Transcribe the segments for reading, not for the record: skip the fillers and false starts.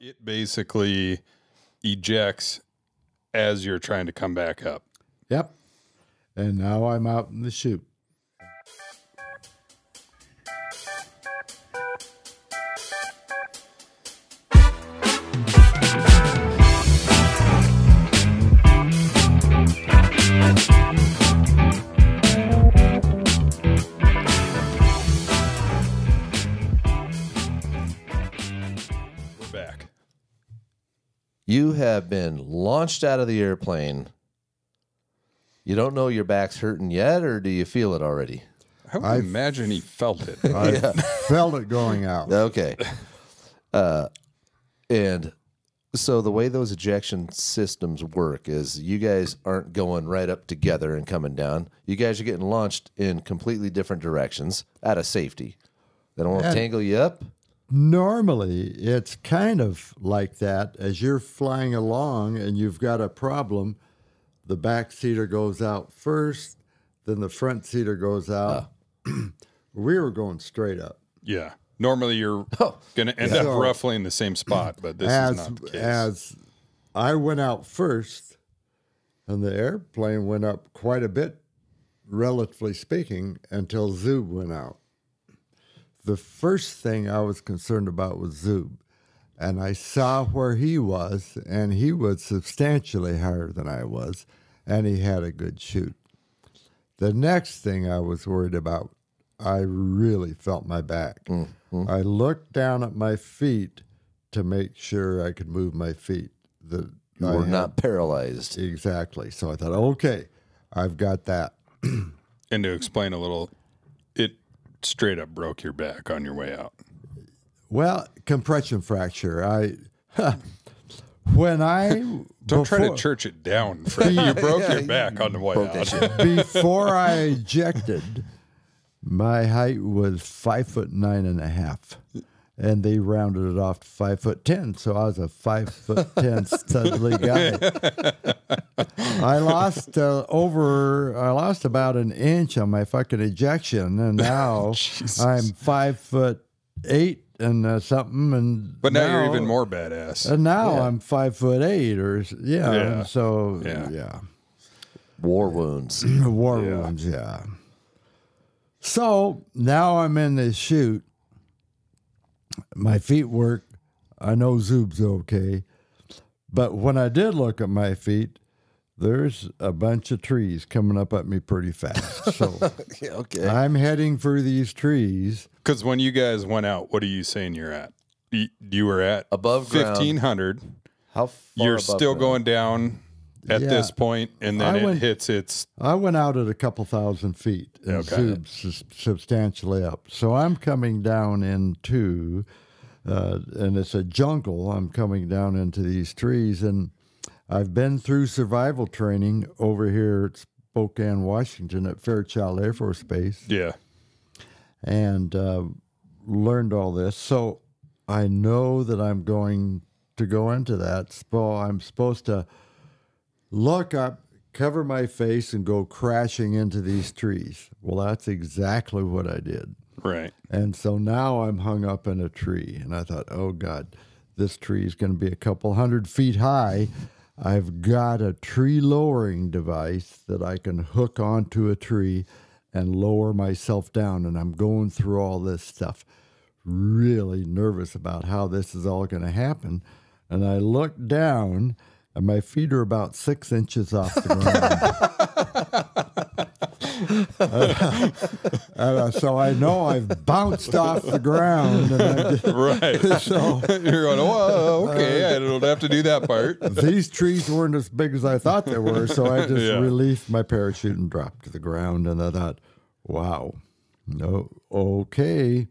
It basically ejects as you're trying to come back up. Yep. And now I'm out in the chute. You have been launched out of the airplane. You don't know your back's hurting yet, or do you feel it already? I would imagine he felt it. I felt it going out. Okay. And so the way those ejection systems work is you guys aren't going right up together and coming down. You guys are getting launched in completely different directions out of safety. They don't want to tangle you up. Normally, it's kind of like that. As you're flying along and you've got a problem, the back seater goes out first, then the front seater goes out. We were going straight up. Yeah. Normally, you're going to end up roughly in the same spot, but this is not the case. As I went out first, and the airplane went up quite a bit, relatively speaking, until Zub went out. The first thing I was concerned about was Zub, and I saw where he was, and he was substantially higher than I was, and he had a good chute. The next thing I was worried about, I really felt my back. Mm-hmm. I looked down at my feet to make sure I could move my feet. You were not paralyzed. Exactly. So I thought, okay, I've got that. And to explain a little, it straight up broke your back on your way out. Well, compression fracture. When I don't try to church it down, Fred. You broke your back on the way out. Before I ejected, my height was 5'9.5", and they rounded it off to 5'10", so I was a 5'10" studly guy. I lost about an inch on my fucking ejection, and now I'm 5'8" and something, but now you're even more badass. And now I'm 5'8", and so war wounds, wounds, yeah. So now I'm in this chute. My feet work. I know Zub's okay. But when I did look at my feet, there's a bunch of trees coming up at me pretty fast. So I'm heading for these trees. Because when you guys went out, what are you saying you're at? You were at above 1,500. How far you're above still ground? Going down at this point, and then it hits its... I went out at a couple thousand feet, and Zub's substantially up. So I'm coming down into, and it's a jungle, I'm coming down into these trees, and I've been through survival training over here at Spokane, Washington at Fairchild Air Force Base. Yeah. And learned all this. So I know that I'm going to go into that. So I'm supposed to look up, cover my face, and go crashing into these trees. Well, that's exactly what I did. Right. And so now I'm hung up in a tree. And I thought, oh, God, this tree is going to be a couple 100 feet high. I've got a tree lowering device that I can hook onto a tree and lower myself down. And I'm going through all this stuff, really nervous about how this is all going to happen. And I look down, and my feet are about 6 inches off the ground. So I know I've bounced off the ground. And right. So you're going, whoa, okay, I don't have to do that part. These trees weren't as big as I thought they were, so I just released my parachute and dropped to the ground. And I thought, wow, no, okay.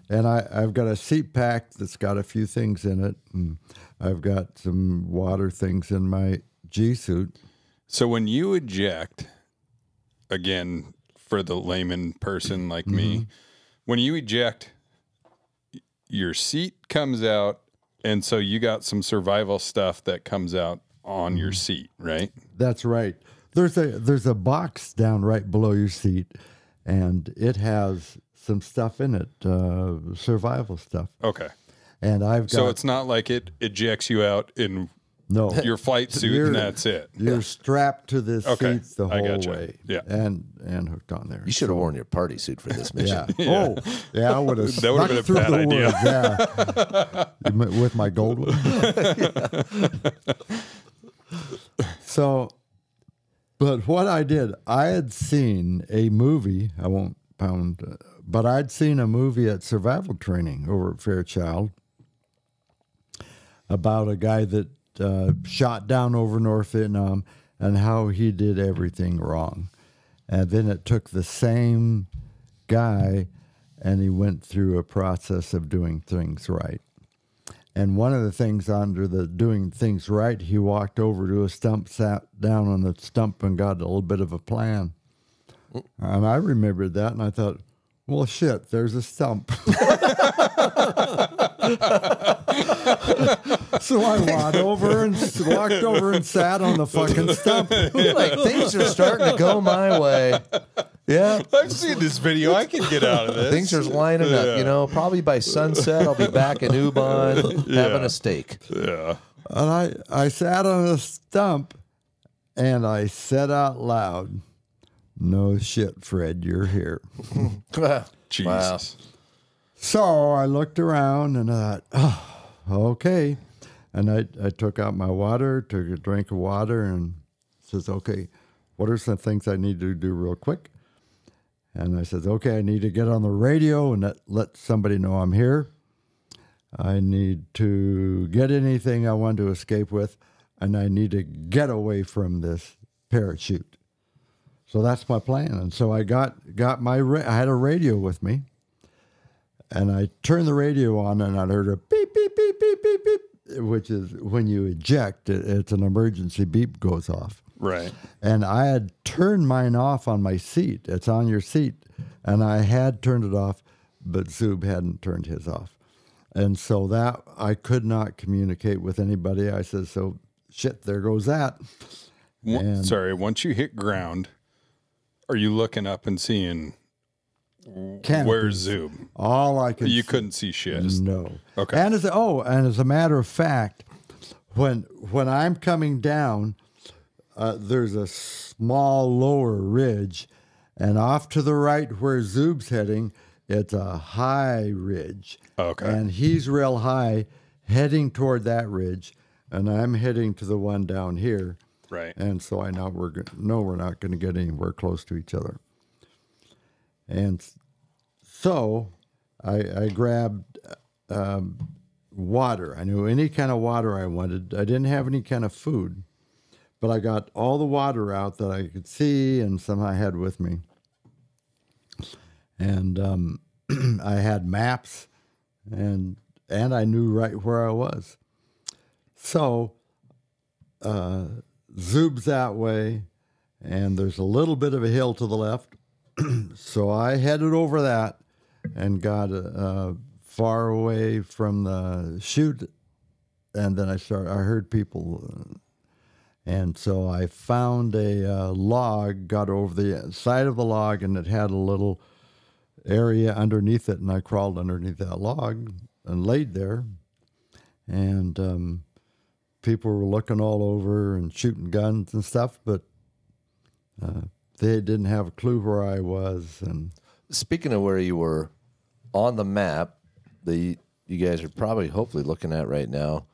And I've got a seat pack that's got a few things in it. And I've got some water things in my G suit. So when you eject, again, for the layman person like me, when you eject, your seat comes out, and so you got some survival stuff that comes out on your seat, right? That's right. There's a box down right below your seat, and it has some stuff in it, survival stuff. Okay. And I've got So it's not like it ejects you out in no your flight suit and that's it. You're strapped to this Okay, seat the I whole gotcha. way, Yeah. and hooked on there. You should have worn your party suit for this mission. Yeah. Oh, yeah. I would have. That would have been a bad idea. Yeah. With my gold one. So, but what I did, I had seen a movie. I won't pound, but I'd seen a movie at survival training over at Fairchild about a guy that shot down over North Vietnam and how he did everything wrong. And then it took the same guy and he went through a process of doing things right. And one of the things under the doing things right, he walked over to a stump, sat down on the stump and got a little bit of a plan. And I remembered that and I thought, well, shit, there's a stump. So I walked over and sat on the fucking stump. Like, things are starting to go my way. Yeah. I've seen this video. I can get out of this. Things are lining up. You know, probably by sunset, I'll be back in Ubon having a steak. Yeah. And I sat on the stump and I said out loud, no shit, Fred, you're here. Jesus. Wow. So I looked around and I thought, oh, okay. And I took out my water, took a drink of water, and says, okay, what are some things I need to do real quick? And I said, okay, I need to get on the radio and let somebody know I'm here. I need to get anything I want to escape with, and I need to get away from this parachute. So that's my plan. And so I got I had a radio with me, and I turned the radio on, and I heard a beep, beep, beep, beep, beep, beep, which is when you eject, it's an emergency beep goes off. Right. And I had turned mine off on my seat. It's on your seat. And I had turned it off, but Zub hadn't turned his off. And so that I could not communicate with anybody. I said, so shit, there goes that. Sorry, once you hit ground, are you looking up and seeing where's Zoom? All I could You couldn't see shit. No. Okay. And as a matter of fact, when I'm coming down, there's a small lower ridge, and off to the right where Zub's heading, it's a high ridge. Okay. And he's real high, heading toward that ridge, and I'm heading to the one down here. Right. And so I know we're not going to get anywhere close to each other. And so I grabbed water. I knew any kind of water I wanted. I didn't have any kind of food, but I got all the water out that I could see and some I had with me. And I had maps, and I knew right where I was. So Zub's that way, and there's a little bit of a hill to the left. So I headed over that and got far away from the chute, and then I heard people, and so I found a log, got over the side of the log, and it had a little area underneath it, and I crawled underneath that log and laid there, and people were looking all over and shooting guns and stuff, but they didn't have a clue where I was. And speaking of where you were on the map, you guys are probably hopefully looking at right now,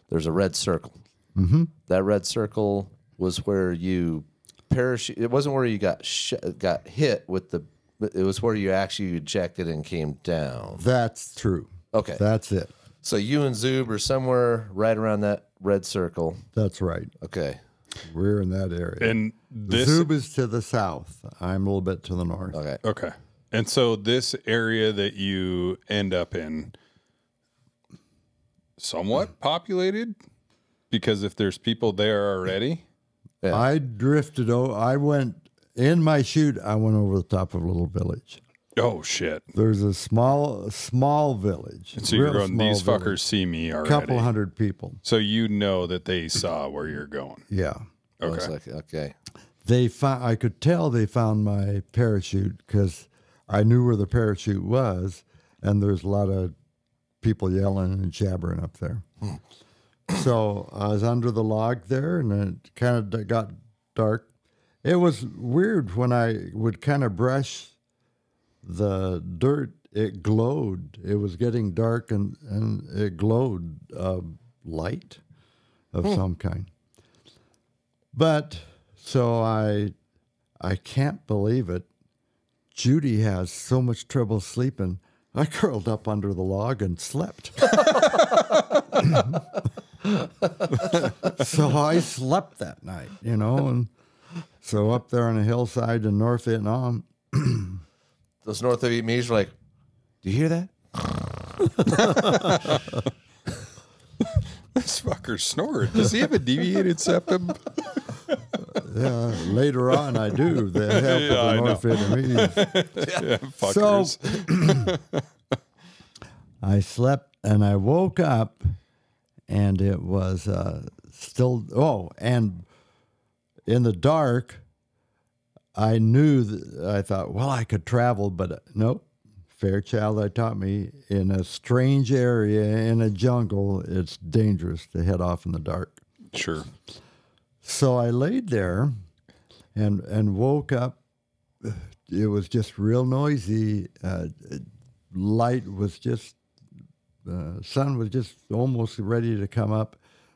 there's a red circle. Mm-hmm. That red circle was where you parachute. It wasn't where you got hit with the. It was where you actually ejected and came down. That's true. Okay, that's it. So you and Zub are somewhere right around that red circle. That's right. Okay, we're in that area. And Zub is to the south. I'm a little bit to the north. Okay. Okay. And so this area that you end up in, somewhat populated? Because if there's people there already? Yeah. I drifted over. I went, in my chute, I went over the top of a little village. Oh, shit. There's a small village. And so you're going, these fuckers see me already. Couple hundred people. So you know that they saw where you're going. Yeah. Okay. Okay. I could tell they found my parachute because I knew where the parachute was, and there's a lot of people yelling and jabbering up there. So I was under the log there, and it kind of got dark. It was weird when I would kind of brush the dirt. It glowed. It was getting dark, and it glowed light of some kind. But so I can't believe it. Judy has so much trouble sleeping. I curled up under the log and slept. So I slept that night, and so up there on a hillside in North Vietnam. Those North Vietnamese were like, "Do you hear that?" This fucker snored. Does he have a deviated septum? Yeah, later on I do. The help of the North Vietnamese. Yeah, fuckers. So I slept and I woke up, and it was still. Oh, and in the dark, I knew I thought, well, I could travel, but nope. Fairchild, I taught me, in a strange area in a jungle, it's dangerous to head off in the dark. Sure. So I laid there and woke up. It was just real noisy. Light was just, sun was just almost ready to come up.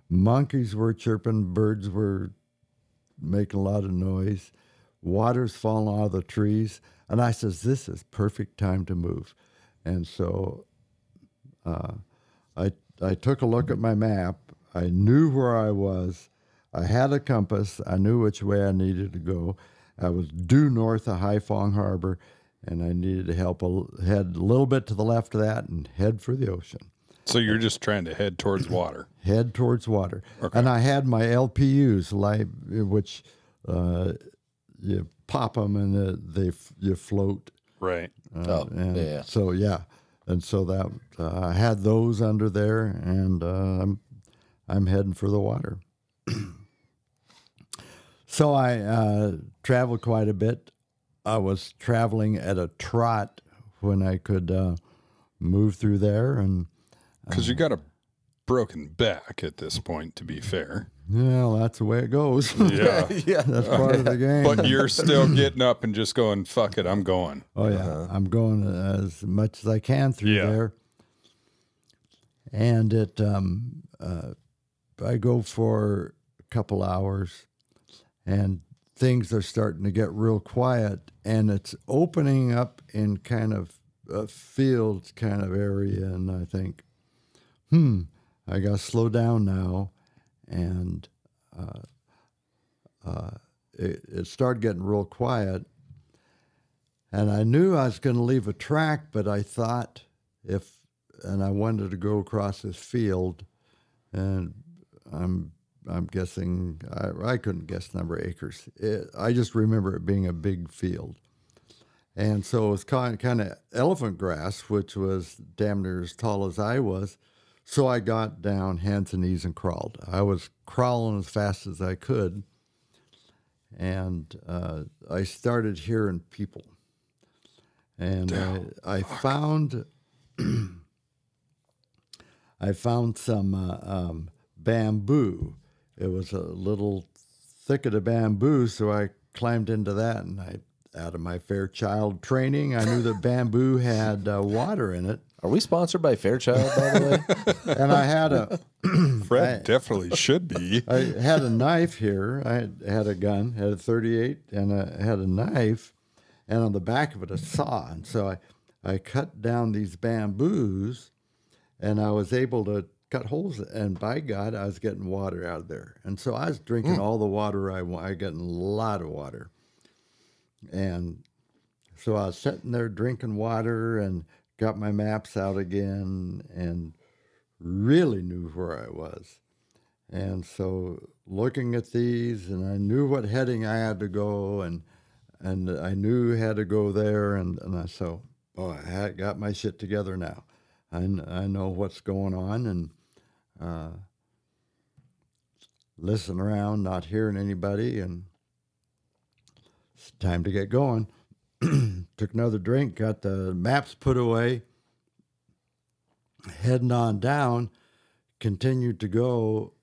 Monkeys were chirping. Birds were making a lot of noise. Water's falling out of the trees. And I says, this is perfect time to move. And so I took a look at my map. I knew where I was. I had a compass. I knew which way I needed to go. I was due north of Haiphong Harbor, and I needed to head a little bit to the left of that and head for the ocean. So you're just trying to head towards water. Head towards water. Okay. And I had my LPUs, which you pop them and you float. Right. Yeah. So, yeah. And so that I had those under there, and I'm heading for the water. So I traveled quite a bit. I was traveling at a trot when I could move through there, and Because you got a broken back at this point, to be fair. that's the way it goes. Yeah. Yeah. That's part of the game. But you're still getting up and just going, fuck it, I'm going. Oh, yeah. I'm going as much as I can through there. And I go for a couple hours, and things are starting to get real quiet, and it's opening up in kind of a field kind of area, and I think, I got to slow down now. And it started getting real quiet. And I knew I was going to leave a track, but I thought and I wanted to go across this field, and I'm guessing, I couldn't guess the number of acres. I just remember it being a big field. And so it was kind of elephant grass, which was damn near as tall as I was. So I got down hands and knees and crawled. I was crawling as fast as I could, and I started hearing people. And I found some bamboo. It was a little thicket of bamboo, so I climbed into that, and out of my Fairchild training, I knew that bamboo had water in it. Are we sponsored by Fairchild, by the way? And I had Fred definitely should be. I had a knife here. I had a gun, had a 38, and I had a knife, and on the back of it a saw. And so I cut down these bamboos, and I was able to cut holes. And by God, I was getting water out of there. And so I was drinking all the water I getting a lot of water. And so I was sitting there drinking water and got my maps out again and really knew where I was. And so looking at these, and I knew what heading I had to go, and I knew how to go there, and I had got my shit together now. I know what's going on, and listen around, not hearing anybody, and it's time to get going. Took another drink, got the maps put away, heading on down, continued to go,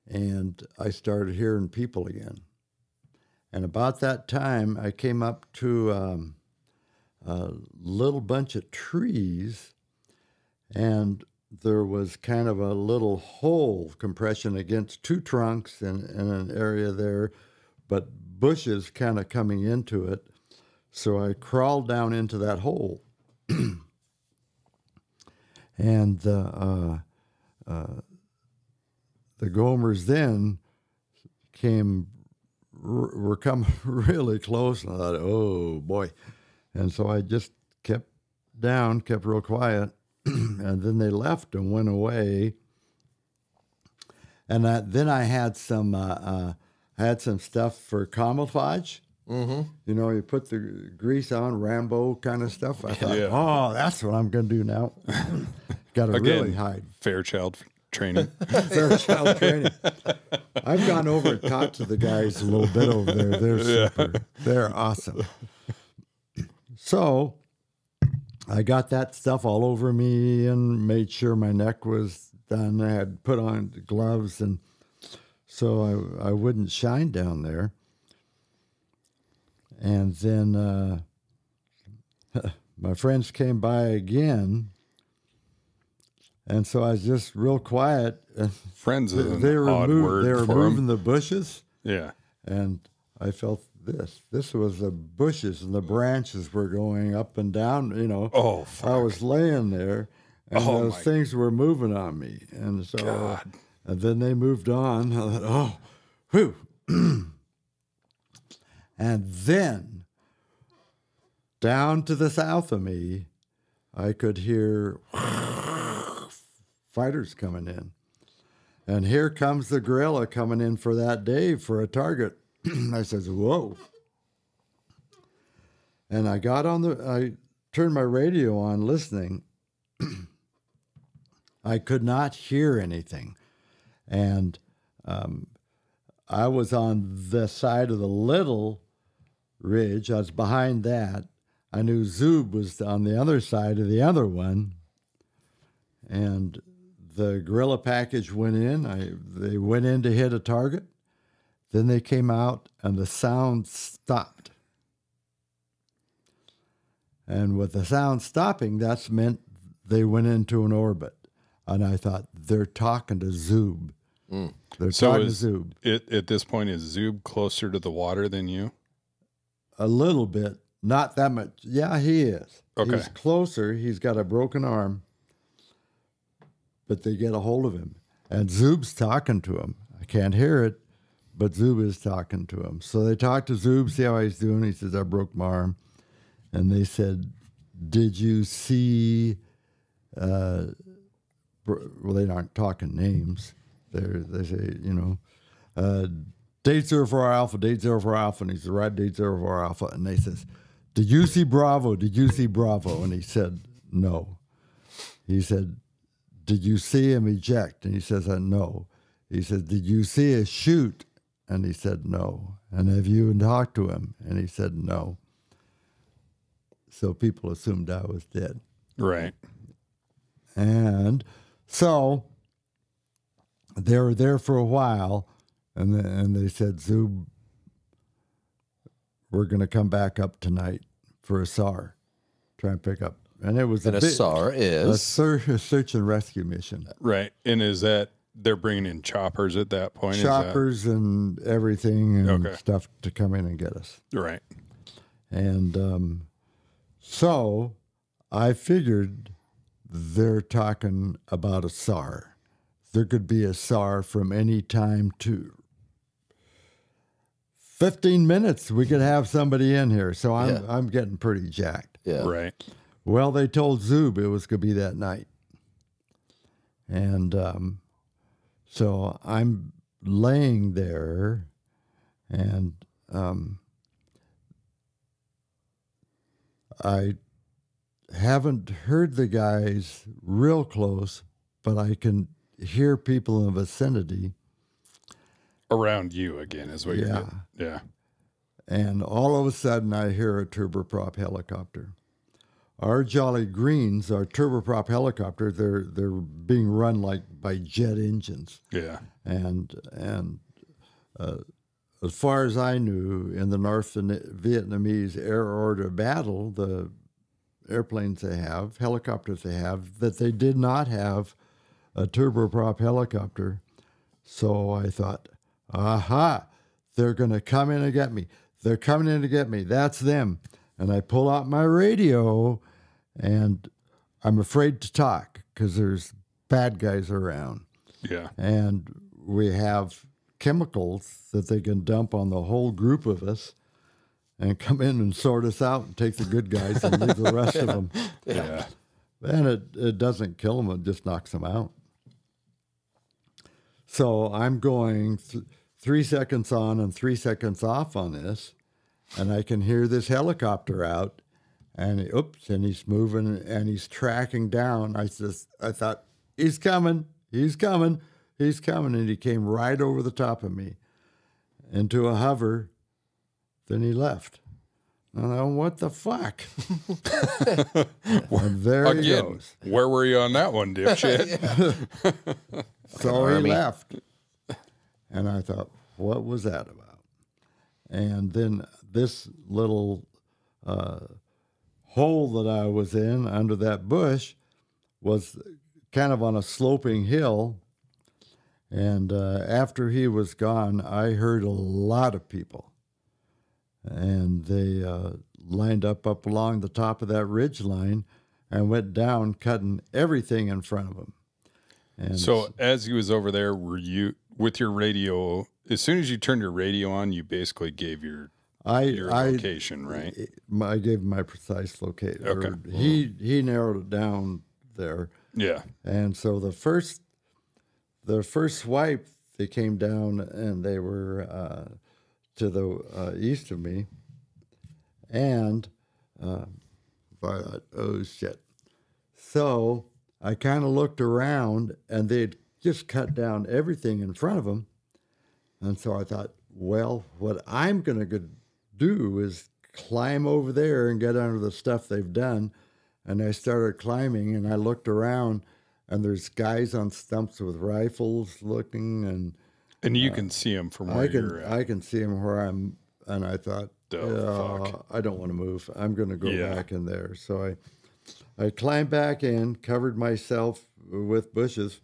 and I started hearing people again. And about that time, I came up to a little bunch of trees, and there was kind of a little hole compression against two trunks in an area there, but bushes kind of coming into it. So I crawled down into that hole. And the Gomers then were coming really close, and I thought, oh boy. And so I just kept real quiet, and then they left and went away. And then I had some stuff for camouflage. Mm-hmm. You know, you put the grease on, Rambo kind of stuff. I thought, oh, that's what I'm going to do now. Got to really hide. Fairchild training. Fairchild training. I've gone over and talked to the guys a little bit over there. They're super. They're awesome. So I got that stuff all over me and made sure my neck was done. I had put on gloves, and so I wouldn't shine down there. And then my friends came by again, and so I was just real quiet. Friends is an odd word. They were moving the bushes. Yeah. And I felt this. This was the bushes, and the branches were going up and down. You know. Oh, fuck. I was laying there, and those things were moving on me. And so, and then they moved on. I thought, oh, whew. And then, down to the south of me, I could hear fighters coming in. And here comes the guerrilla coming in for that day for a target. I says, whoa. And I turned my radio on listening. I could not hear anything. And I was on the side of the little ridge. I was behind that. I knew Zub was on the other side of the other one. And the guerrilla package went in. They went in to hit a target. Then they came out, and the sound stopped. And with the sound stopping, that's meant they went into an orbit. And I thought, they're talking to Zub. Mm. They're talking to Zub. At this point, is Zub closer to the water than you? A little bit. Not that much. Yeah, he is. Okay. He's closer. He's got a broken arm. But they get a hold of him. And Zub's talking to him. I can't hear it, but Zub is talking to him. So they talked to Zub, see how he's doing. He says, I broke my arm. And they said, did you see... well, they aren't talking names. They say, you know, date 04 Alpha, date 04 Alpha. And he said, right, date 04 Alpha. And they says, did you see Bravo? Did you see Bravo? And he said, no. He said, did you see him eject? And he says, no. He said, did you see a shoot? And he said, no. And have you talked to him? And he said, no. So people assumed I was dead. Right. And so they were there for a while, and they said, Zub, we're going to come back up tonight for a SAR, try and pick up. And it was a SAR is? A search and rescue mission. Right. And is that they're bringing in choppers at that point? Choppers and everything and stuff to come in and get us. Right. And so I figured they're talking about a SAR. There could be a SAR from any time to 15 minutes. We could have somebody in here. So I'm getting pretty jacked. Yeah. Right. Well, they told Zub it was going to be that night. And so I'm laying there, and I haven't heard the guys real close, but I can hear people in the vicinity. Around you again is what you're getting. Yeah. And all of a sudden I hear a turboprop helicopter. our Jolly Greens, our turboprop helicopter, they're being run like by jet engines. Yeah. And as far as I knew, in the North Vietnamese air order battle, the airplanes they have, helicopters they have, that they did not have a turboprop helicopter. So I thought, aha, they're going to come in and get me. They're coming in to get me. That's them. And I pull out my radio, and I'm afraid to talk because there's bad guys around. Yeah. And we have chemicals that they can dump on the whole group of us and come in and sort us out and take the good guys and leave the rest of them. Yeah. And it doesn't kill them, it just knocks them out. So I'm going 3 seconds on and 3 seconds off on this, and I can hear this helicopter out, and and he's moving and he's tracking down. I thought, he's coming, and he came right over the top of me into a hover. Then he left. And I thought, what the fuck? And there he goes. Where were you on that one, dipshit? So he left. And I thought, what was that about? And then this little hole that I was in under that bush was kind of on a sloping hill. And after he was gone, I heard a lot of people. And they lined up along the top of that ridge line and went down, cutting everything in front of them. And so as he was over there, were you with your radio? As soon as you turned your radio on, you basically gave your location, right? I gave him my precise location. Okay. He narrowed it down there. Yeah. And so the first swipe, they came down and they were to the east of me, and I thought, oh shit. So I kind of looked around, and they'd just cut down everything in front of them. And so I thought, well, what I'm going to do is climb over there and get under the stuff they've done. And I started climbing, and I looked around, and there's guys on stumps with rifles looking, and you can see them from where you're at. I can see them where I'm, and I thought, fuck. I don't want to move. I'm going to go back in there. So I climbed back in, covered myself with bushes.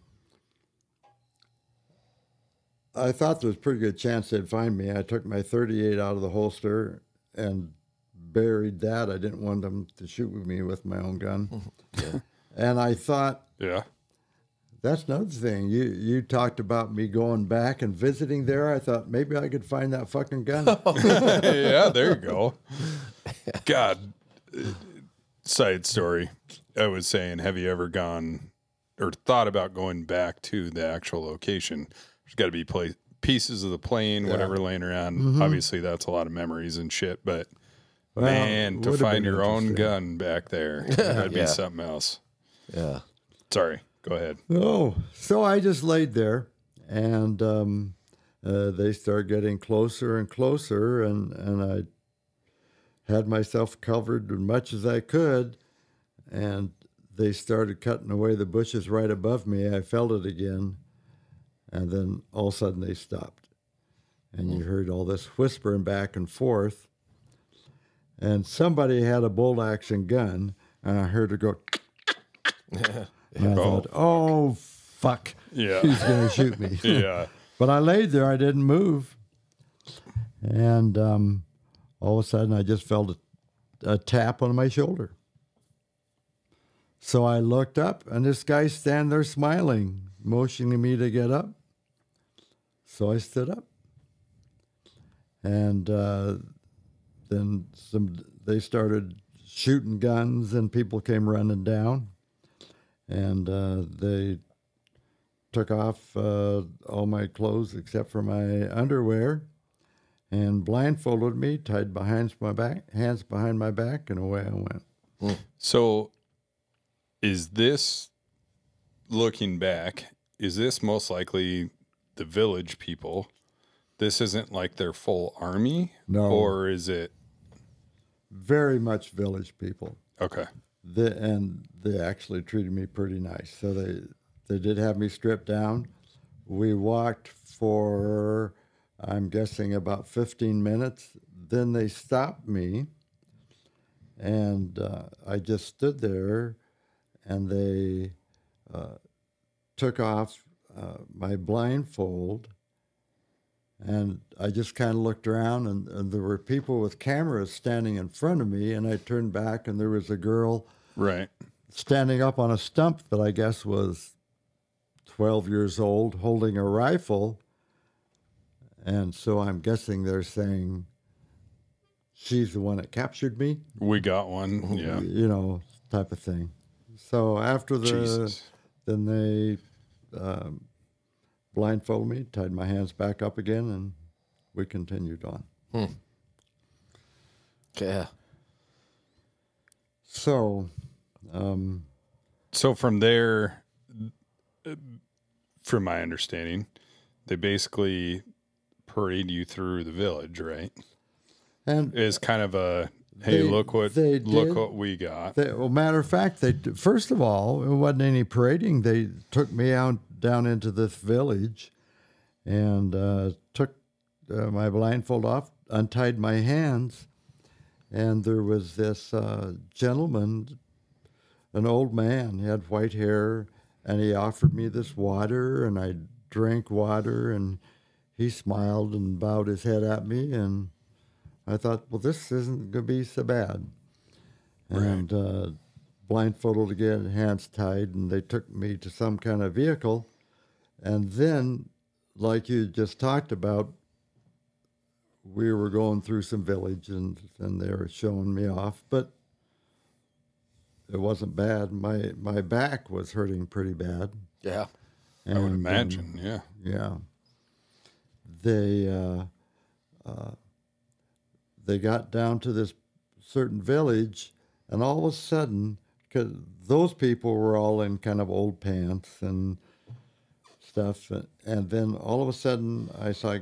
I thought there was a pretty good chance they'd find me. I took my .38 out of the holster and buried that. I didn't want them to shoot with me with my own gun. Yeah. And I thought, Yeah. that's another thing. You talked about me going back and visiting there. I thought maybe I could find that fucking gun. Yeah, there you go. God, side story. I was saying, have you ever gone or thought about going back to the actual location? There's got to be pieces of the plane, whatever, laying around. Mm-hmm. Obviously, that's a lot of memories and shit. But man, to find your own gun back there, that'd be something else. Yeah. Sorry. Go ahead. Oh, so I just laid there, and they started getting closer and closer, and I had myself covered as much as I could, and they started cutting away the bushes right above me. I felt it again, and then all of a sudden they stopped, and you heard all this whispering back and forth, and somebody had a bolt-action gun, and I heard it go. And I thought, oh, fuck. Yeah. He's going to shoot me. Yeah. But I laid there. I didn't move. And all of a sudden, I just felt a tap on my shoulder. So I looked up, and this guy's standing there smiling, motioning me to get up. So I stood up. And then they started shooting guns, and people came running down. And they took off all my clothes except for my underwear and blindfolded me, tied hands behind my back, and away I went. So is this, looking back, is this most likely the village people? This isn't like their full army? No. Or is it? Very much village people. Okay. they actually treated me pretty nice. So they did have me stripped down. We walked for, I'm guessing, about 15 minutes. Then they stopped me, and I just stood there, and they took off my blindfold, and I just kind of looked around, and there were people with cameras standing in front of me, and I turned back, and there was a girl standing up on a stump that I guess was 12 years old, holding a rifle. And so I'm guessing they're saying she's the one that captured me. We got one, yeah. You know, type of thing. So after then they blindfolded me, tied my hands back up again, and we continued on. Yeah. So, so from there, from my understanding, they basically parade you through the village, right? And it's kind of a, hey, look what we got. Well, matter of fact, first of all, it wasn't any parading. They took me out down into this village, and took my blindfold off, untied my hands, and there was this gentleman, an old man. He had white hair, and he offered me this water, and I drank water, and he smiled and bowed his head at me, and I thought, well, this isn't going to be so bad. Right. And blindfolded again, hands tied, and they took me to some kind of vehicle. And then, like you just talked about, we were going through some village, and they were showing me off, but it wasn't bad. My back was hurting pretty bad. Yeah. I would imagine, yeah. Yeah. They got down to this certain village, and all of a sudden, because those people were all in kind of old pants and stuff, and then all of a sudden I saw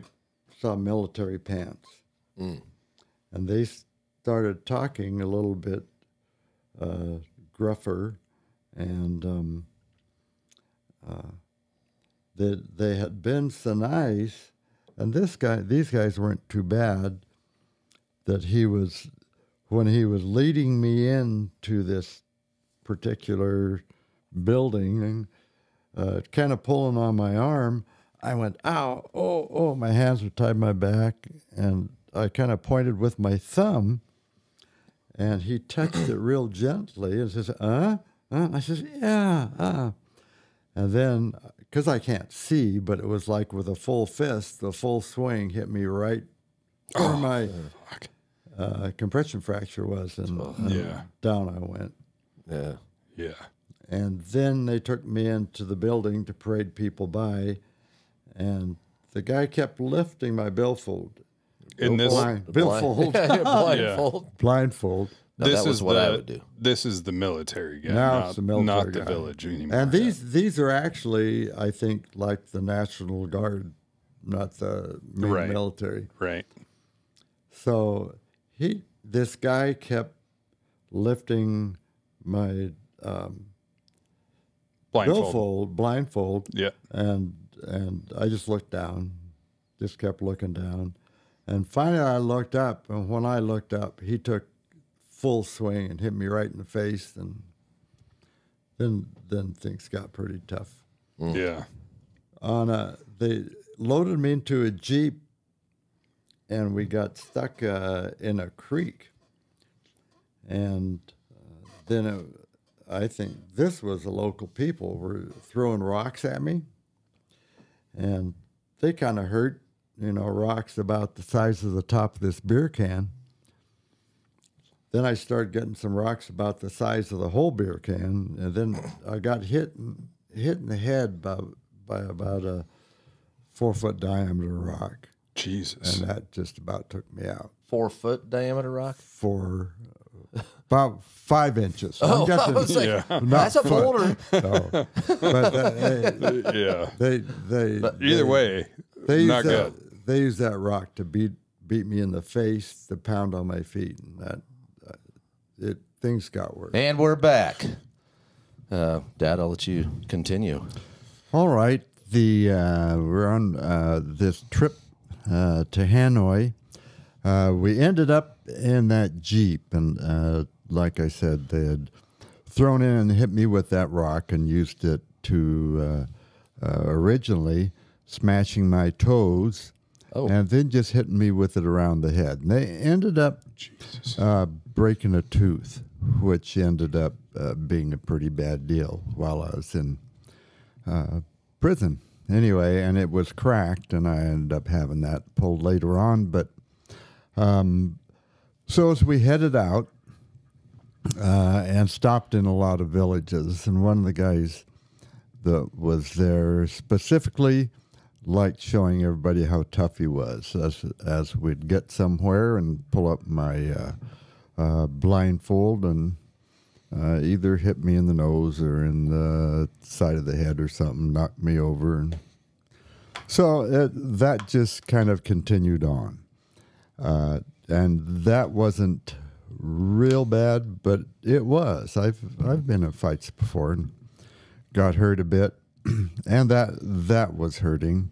military pants. And they started talking a little bit gruffer, and they had been so nice, and these guys weren't too bad, that when he was leading me into this particular building, and kind of pulling on my arm, I went, ow, oh, my hands were tied my back, and I kind of pointed with my thumb, and he touched it real gently and says, I says, yeah, And then, because I can't see, but it was like with a full fist, the full swing hit me right where my compression fracture was, and down I went. Yeah. Yeah. And then they took me into the building to parade people by, and the guy kept lifting my billfold. Billfold. Blindfold. No, that was what I would do. This is the military guy, now it's the military not the guy. village anymore. And these are actually, I think, like the National Guard, not the main military. Right. So this guy kept lifting my blindfold. Yeah. And I just looked down, just kept looking down. And finally I looked up, and when I looked up, he took full swing and hit me right in the face, and then things got pretty tough. Yeah. They loaded me into a Jeep, and we got stuck in a creek. And then I think this was the local people were throwing rocks at me, and they kind of hurt, rocks about the size of the top of this beer can. Then I started getting some rocks about the size of the whole beer can, and then I got hit in the head by about a 4-foot diameter rock. Jesus. And that just about took me out. 4-foot diameter rock? About 5 inches. Oh, I'm guessing, I was like, that's a boulder. No. But either way, not good. They used that rock to beat me in the face, to pound on my feet, and things got worse. And we're back. Dad, I'll let you continue. All right. We're on this trip to Hanoi. We ended up in that Jeep, and like I said, they had thrown in and hit me with that rock and used it to originally smashing my toes, and then just hitting me with it around the head. And they ended up breaking a tooth, which ended up being a pretty bad deal while I was in prison. Anyway, and it was cracked, and I ended up having that pulled later on. But so as we headed out and stopped in a lot of villages, and one of the guys that was there specifically liked showing everybody how tough he was as we'd get somewhere and pull up my blindfold and either hit me in the nose or in the side of the head or something, knocked me over. And so that just kind of continued on. And that wasn't real bad, but it was. I've been in fights before and got hurt a bit, and that was hurting.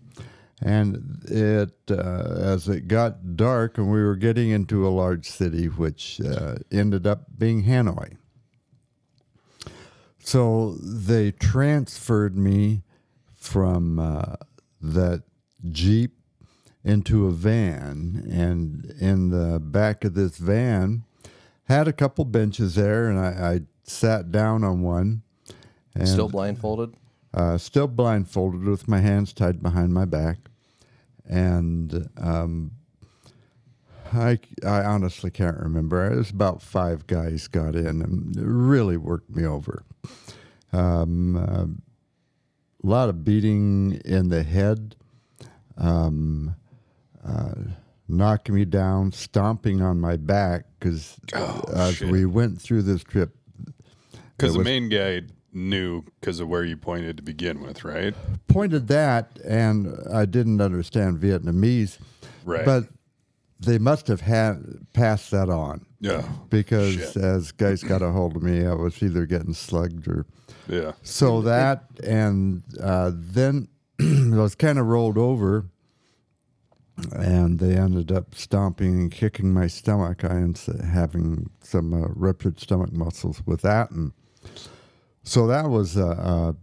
And it as it got dark and we were getting into a large city, which ended up being Hanoi. So they transferred me from that Jeep into a van, and in the back of this van had a couple benches there, and I sat down on one. And, Still blindfolded? Still blindfolded with my hands tied behind my back. And I honestly can't remember. It was about 5 guys got in and really worked me over. A lot of beating in the head, knocking me down, stomping on my back, because as we went through this trip. Because the main guy knew because of where you pointed to begin with, right? Pointed that, and I didn't understand Vietnamese. Right. But they must have passed that on. Yeah. Because as guys got a hold of me, I was either getting slugged or... Yeah. So that, and then I was kind of rolled over, and they ended up stomping and kicking my stomach. I ended up having some ruptured stomach muscles with that, and so that was a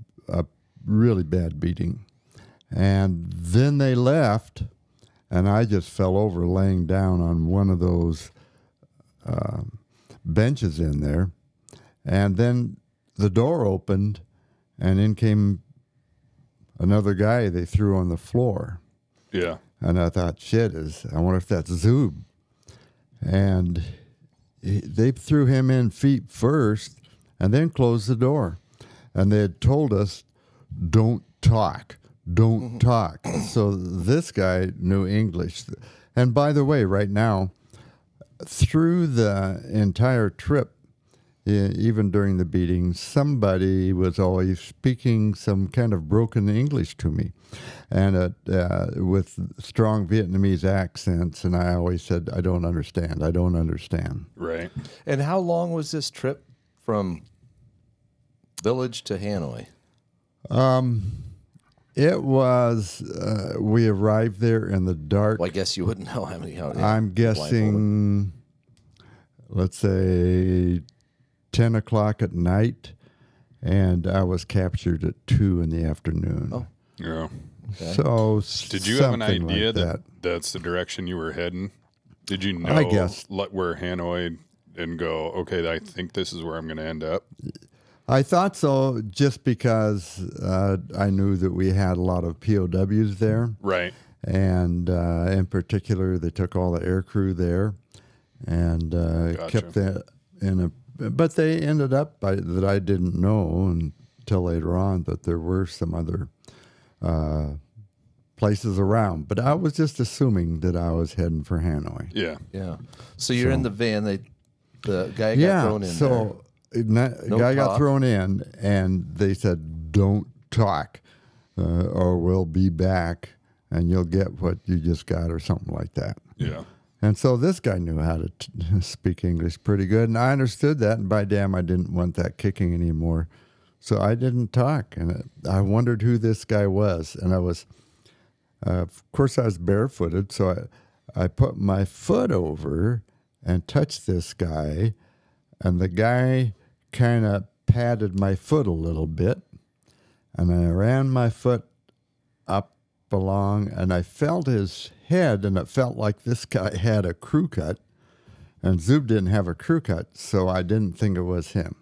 really bad beating. And then they left, and I just fell over laying down on one of those benches in there. And then the door opened, and in came another guy they threw on the floor. Yeah. And I thought, I wonder if that's Zub. And they threw him in feet first and then closed the door. And they had told us, don't talk. Don't talk. So this guy knew English. And by the way, right now, through the entire trip, even during the beating, somebody was always speaking some kind of broken English to me, and with strong Vietnamese accents. And I always said, I don't understand. I don't understand. Right. And how long was this trip from village to Hanoi? It was, we arrived there in the dark. Well, I guess you wouldn't know how many. I'm guessing, let's say 10 o'clock at night, and I was captured at 2 in the afternoon. Oh. Yeah. Okay. So did you have an idea like that's the direction you were heading? Did you know I guess. where Hanoi and go, okay, I think this is where I'm going to end up? I thought so, just because I knew that we had a lot of POWs there. Right. And in particular, they took all the air crew there and kept that in a... But they ended up that I didn't know until later on that there were some other places around. But I was just assuming that I was heading for Hanoi. Yeah. Yeah. So you're in the van. The guy got thrown in there. So the guy got thrown in, and they said, don't talk, or we'll be back, and you'll get what you just got, or something like that. Yeah. And so this guy knew how to speak English pretty good, and I understood that, and by damn, I didn't want that kicking anymore. So I didn't talk, and I wondered who this guy was. And I was, of course, I was barefooted, so I put my foot over and touched this guy, and the guy kind of patted my foot a little bit, and I ran my foot up along, and I felt his head, and it felt like this guy had a crew cut, and Zub didn't have a crew cut, so I didn't think it was him.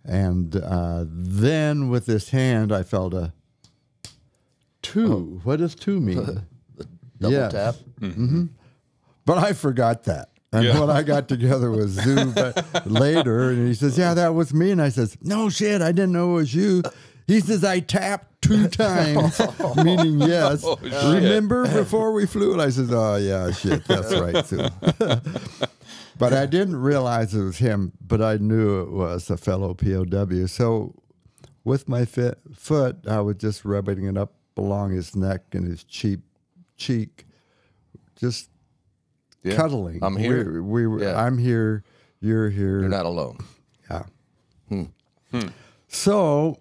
And then with this hand, I felt a two. What does two mean? Double tap. Mm-hmm. But I forgot that. And when I got together with Zub later, and he says, yeah, that was me. And I says, no shit, I didn't know it was you. He says, I tapped 2 times, meaning yes. Oh, remember before we flew? And I says, oh, yeah, shit, that's right, Zub. But I didn't realize it was him, but I knew it was a fellow POW. So with my foot, I was just rubbing it up along his neck and his cheek, just cuddling. I'm here. I'm here. You're here. You're not alone. Yeah. So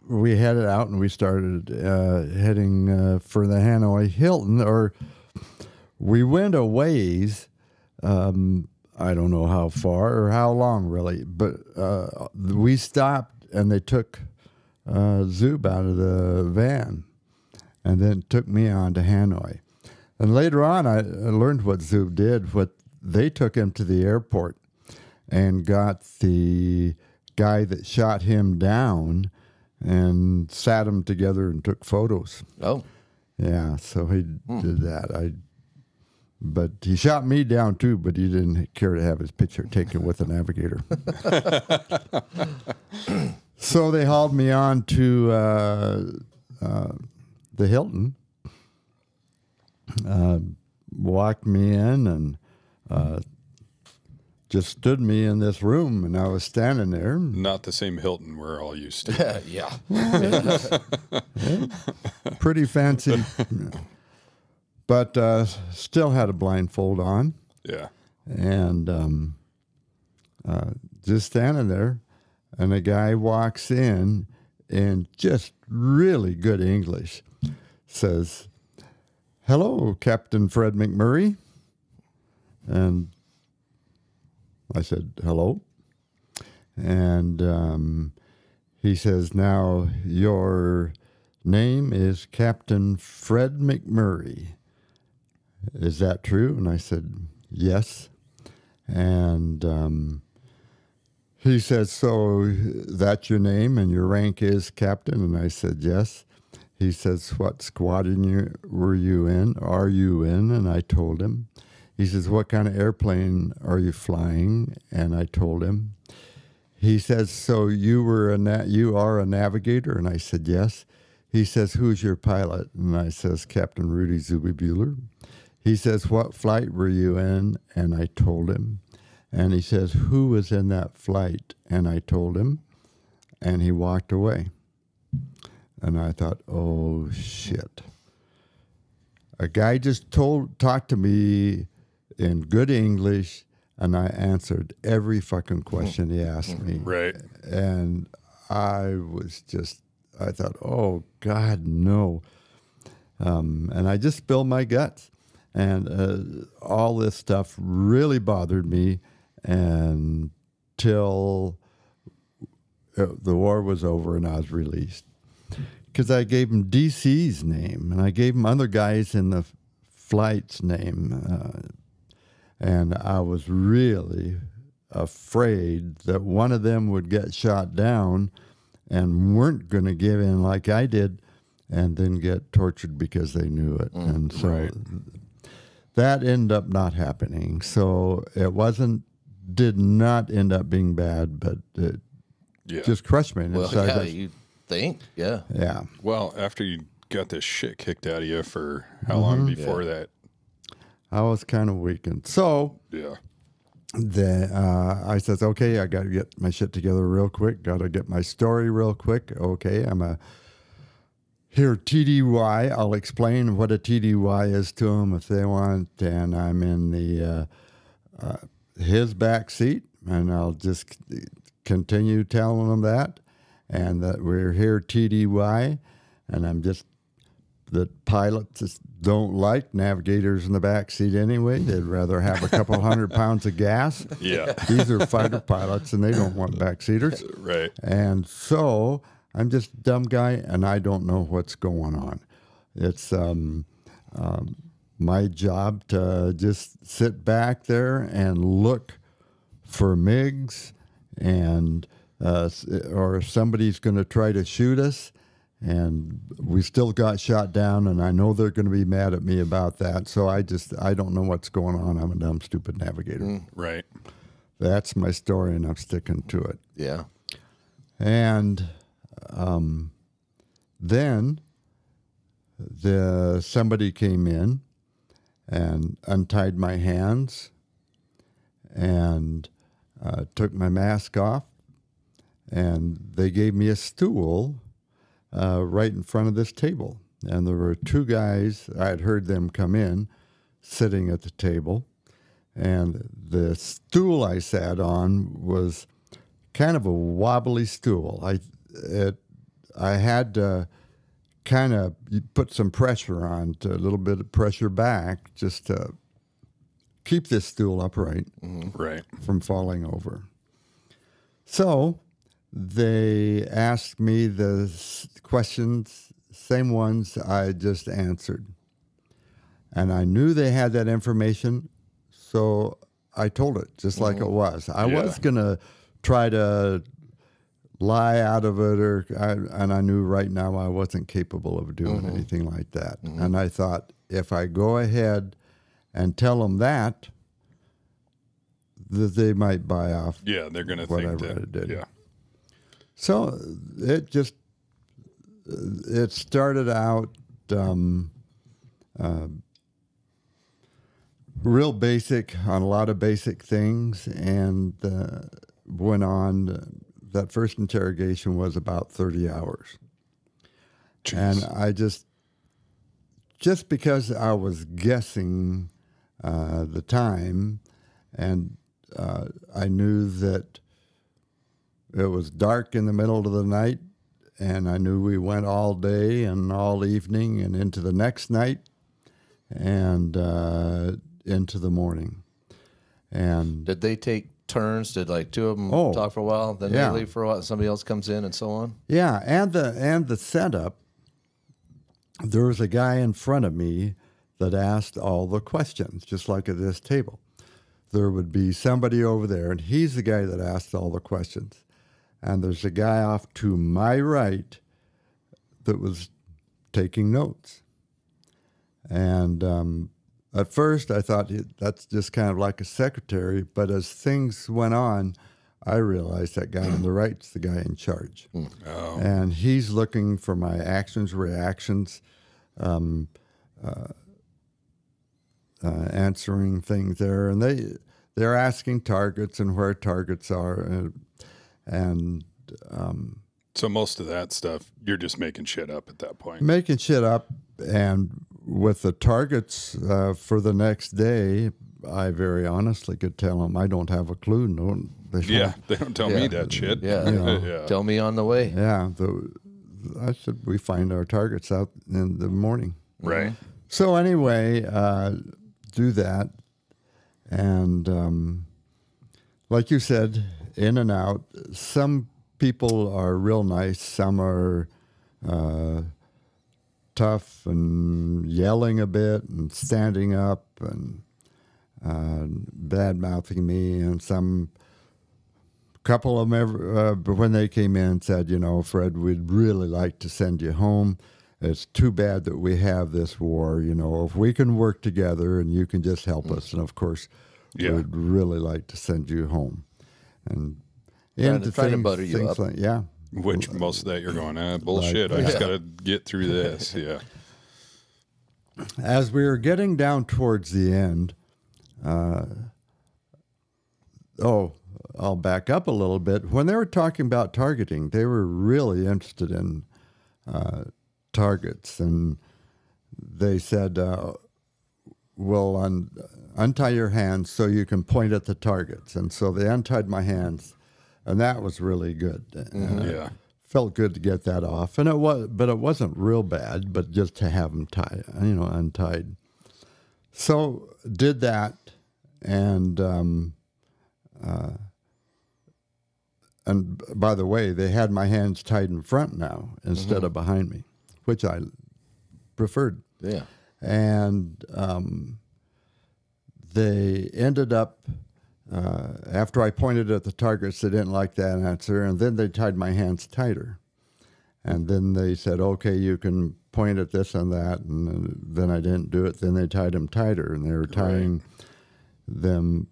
we headed out and we started heading for the Hanoi Hilton, or we went a ways. I don't know how far or how long really, but we stopped and they took Zub out of the van and then took me on to Hanoi. And later on, I learned what Zub did. What they took him to the airport and got the guy that shot him down and sat them together and took photos. Oh. Yeah, so he did that. But he shot me down too, but he didn't care to have his picture taken with the navigator. So they hauled me on to the Hilton, walked me in, and just stood me in this room, and I was standing there. Not the same Hilton we're all used to. Yeah. Pretty fancy. But still had a blindfold on. Yeah. And just standing there, and a guy walks in just really good English, says, hello, Captain Fred McMurray. And I said, hello. And he says, now your name is Captain Fred McMurray. Is that true? And I said, yes. And he said, so that's your name and your rank is captain? And I said, yes. He says, what squadron are you in? And I told him. He says, what kind of airplane are you flying? And I told him. He says, so you are a navigator? And I said, yes. He says, who's your pilot? And I says, Captain Rudy Zuby Bueller. He says, what flight were you in? And I told him. And he says, who was in that flight? And I told him. And he walked away. And I thought, oh, shit. A guy just talked to me in good English, and I answered every fucking question he asked me. Right. And I thought, oh, God, no. And I just spilled my guts. And all this stuff really bothered me until the war was over and I was released. Because I gave him DC's name, and I gave him other guys in the flight's name. And I was really afraid that one of them would get shot down and weren't going to give in like I did and then get tortured because they knew it. And so that ended up not happening. So it did not end up being bad, but it just crushed me. Well, yeah, you think, yeah. Yeah. Well, after you got this shit kicked out of you for how long before that? I was kind of weakened. So I says, okay, I got to get my shit together real quick. Got to get my story real quick. Okay, I'm a Here, TDY, I'll explain what a TDY is to them if they want, and I'm in the his back seat, and I'll just continue telling them that, and that we're here TDY, and I'm just, that pilots just don't like navigators in the back seat anyway. They'd rather have a couple 100 pounds of gas. Yeah. These are fighter pilots, and they don't want backseaters. Right. And so I'm just a dumb guy, and I don't know what's going on. It's my job to just sit back there and look for MiGs, and or somebody's going to try to shoot us, and we still got shot down, and I know they're going to be mad at me about that. So I don't know what's going on. I'm a dumb, stupid navigator. Right. That's my story, and I'm sticking to it. Yeah. And then somebody came in and untied my hands and took my mask off, and they gave me a stool right in front of this table. And there were two guys, I had heard them come in, sitting at the table, and the stool I sat on was kind of a wobbly stool. I had to kind of put some pressure on, a little bit of pressure back, just to keep this stool upright, Right. from falling over. So they asked me the questions, same ones I just answered. And I knew they had that information, so I told it just like it was. I was going to try to lie out of it, and I knew right now I wasn't capable of doing anything like that. And I thought, if I go ahead and tell them that they might buy off. Yeah, they're going to think whatever that. it did. Yeah. So it started out real basic on a lot of basic things, and went on. That first interrogation was about 30 hours. Jeez. And I just because I was guessing the time, and I knew that it was dark in the middle of the night, and I knew we went all day and all evening and into the next night and into the morning. And Did they take turns? Did like two of them talk for a while, then yeah. they leave for a while, somebody else comes in, and so on? yeah, and the setup, there was a guy in front of me that asked all the questions, just like at this table. There would be somebody over there, and he's the guy that asked all the questions. And there's a guy off to my right that was taking notes. And at first I thought that's just kind of like a secretary, but as things went on, I realized that guy on the right's the guy in charge. Oh. And he's looking for my actions, reactions, answering things there. And they're asking targets and where targets are. And So most of that stuff, you're just making shit up at that point. making shit up. And with the targets for the next day, I very honestly could tell them I don't have a clue. Yeah, they don't tell me that shit. Yeah. Yeah. Tell me on the way. Yeah. I said, we find our targets out in the morning. Right. So anyway, do that. And like you said, in and out. Some people are real nice. Some are tough and yelling a bit and standing up and bad-mouthing me. And some couple of them, when they came in, said, Fred, we'd really like to send you home. It's too bad that we have this war. If we can work together and you can just help us. And, of course, we'd really like to send you home. And trying to butter you up. Yeah. Which most of that you're going, bullshit. I just got to get through this. Yeah. As we were getting down towards the end, I'll back up a little bit. When they were talking about targeting, they were really interested in targets, and they said, "Well, untie your hands so you can point at the targets." And so they untied my hands, and that was really good. Yeah. Felt good to get that off, and it wasn't real bad, but just to have them untied. So did that, and by the way, they had my hands tied in front now instead of behind me, which I preferred. Yeah. And they ended up, after I pointed at the targets, they didn't like that answer, and then they tied my hands tighter. And then they said, okay, you can point at this and that, and then I didn't do it. Then they tied them tighter, and they were tying them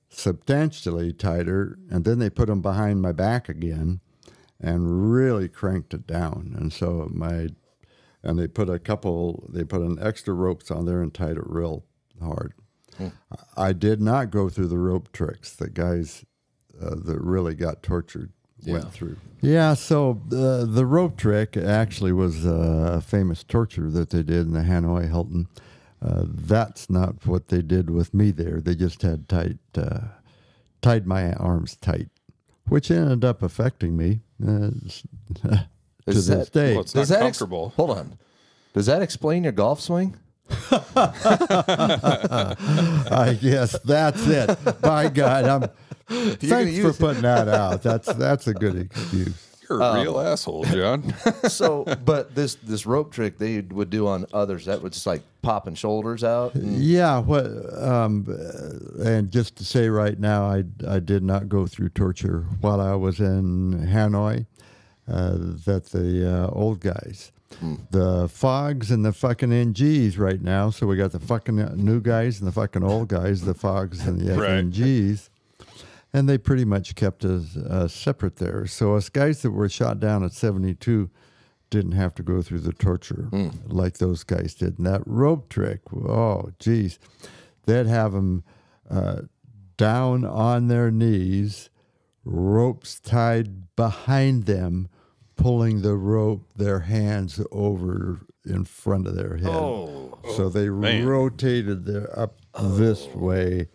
substantially tighter, and then they put them behind my back again and really cranked it down. And so they put an extra ropes on there and tied it real hard. I did not go through the rope tricks that guys that really got tortured went through. Yeah, so the rope trick actually was a famous torture that they did in the Hanoi Hilton. That's not what they did with me there. They just had tied my arms tight, which ended up affecting me to this day. Well, it's not comfortable. Hold on. Does that explain your golf swing? I guess that's it. By God, thanks for putting that out. That's a good excuse. You're a real asshole, John. So, but this rope trick they would do on others, that was just like popping shoulders out. Yeah. And just to say right now, I did not go through torture while I was in Hanoi. That the old guys. The Fogs and the fucking NGs right now. So we got the fucking new guys and the fucking old guys, the Fogs and the FNGs. And they pretty much kept us separate there. So us guys that were shot down at 72 didn't have to go through the torture like those guys did. And that rope trick, oh, geez. They'd have them down on their knees, ropes tied behind them, pulling the rope, their hands over in front of their head. So they rotated up this way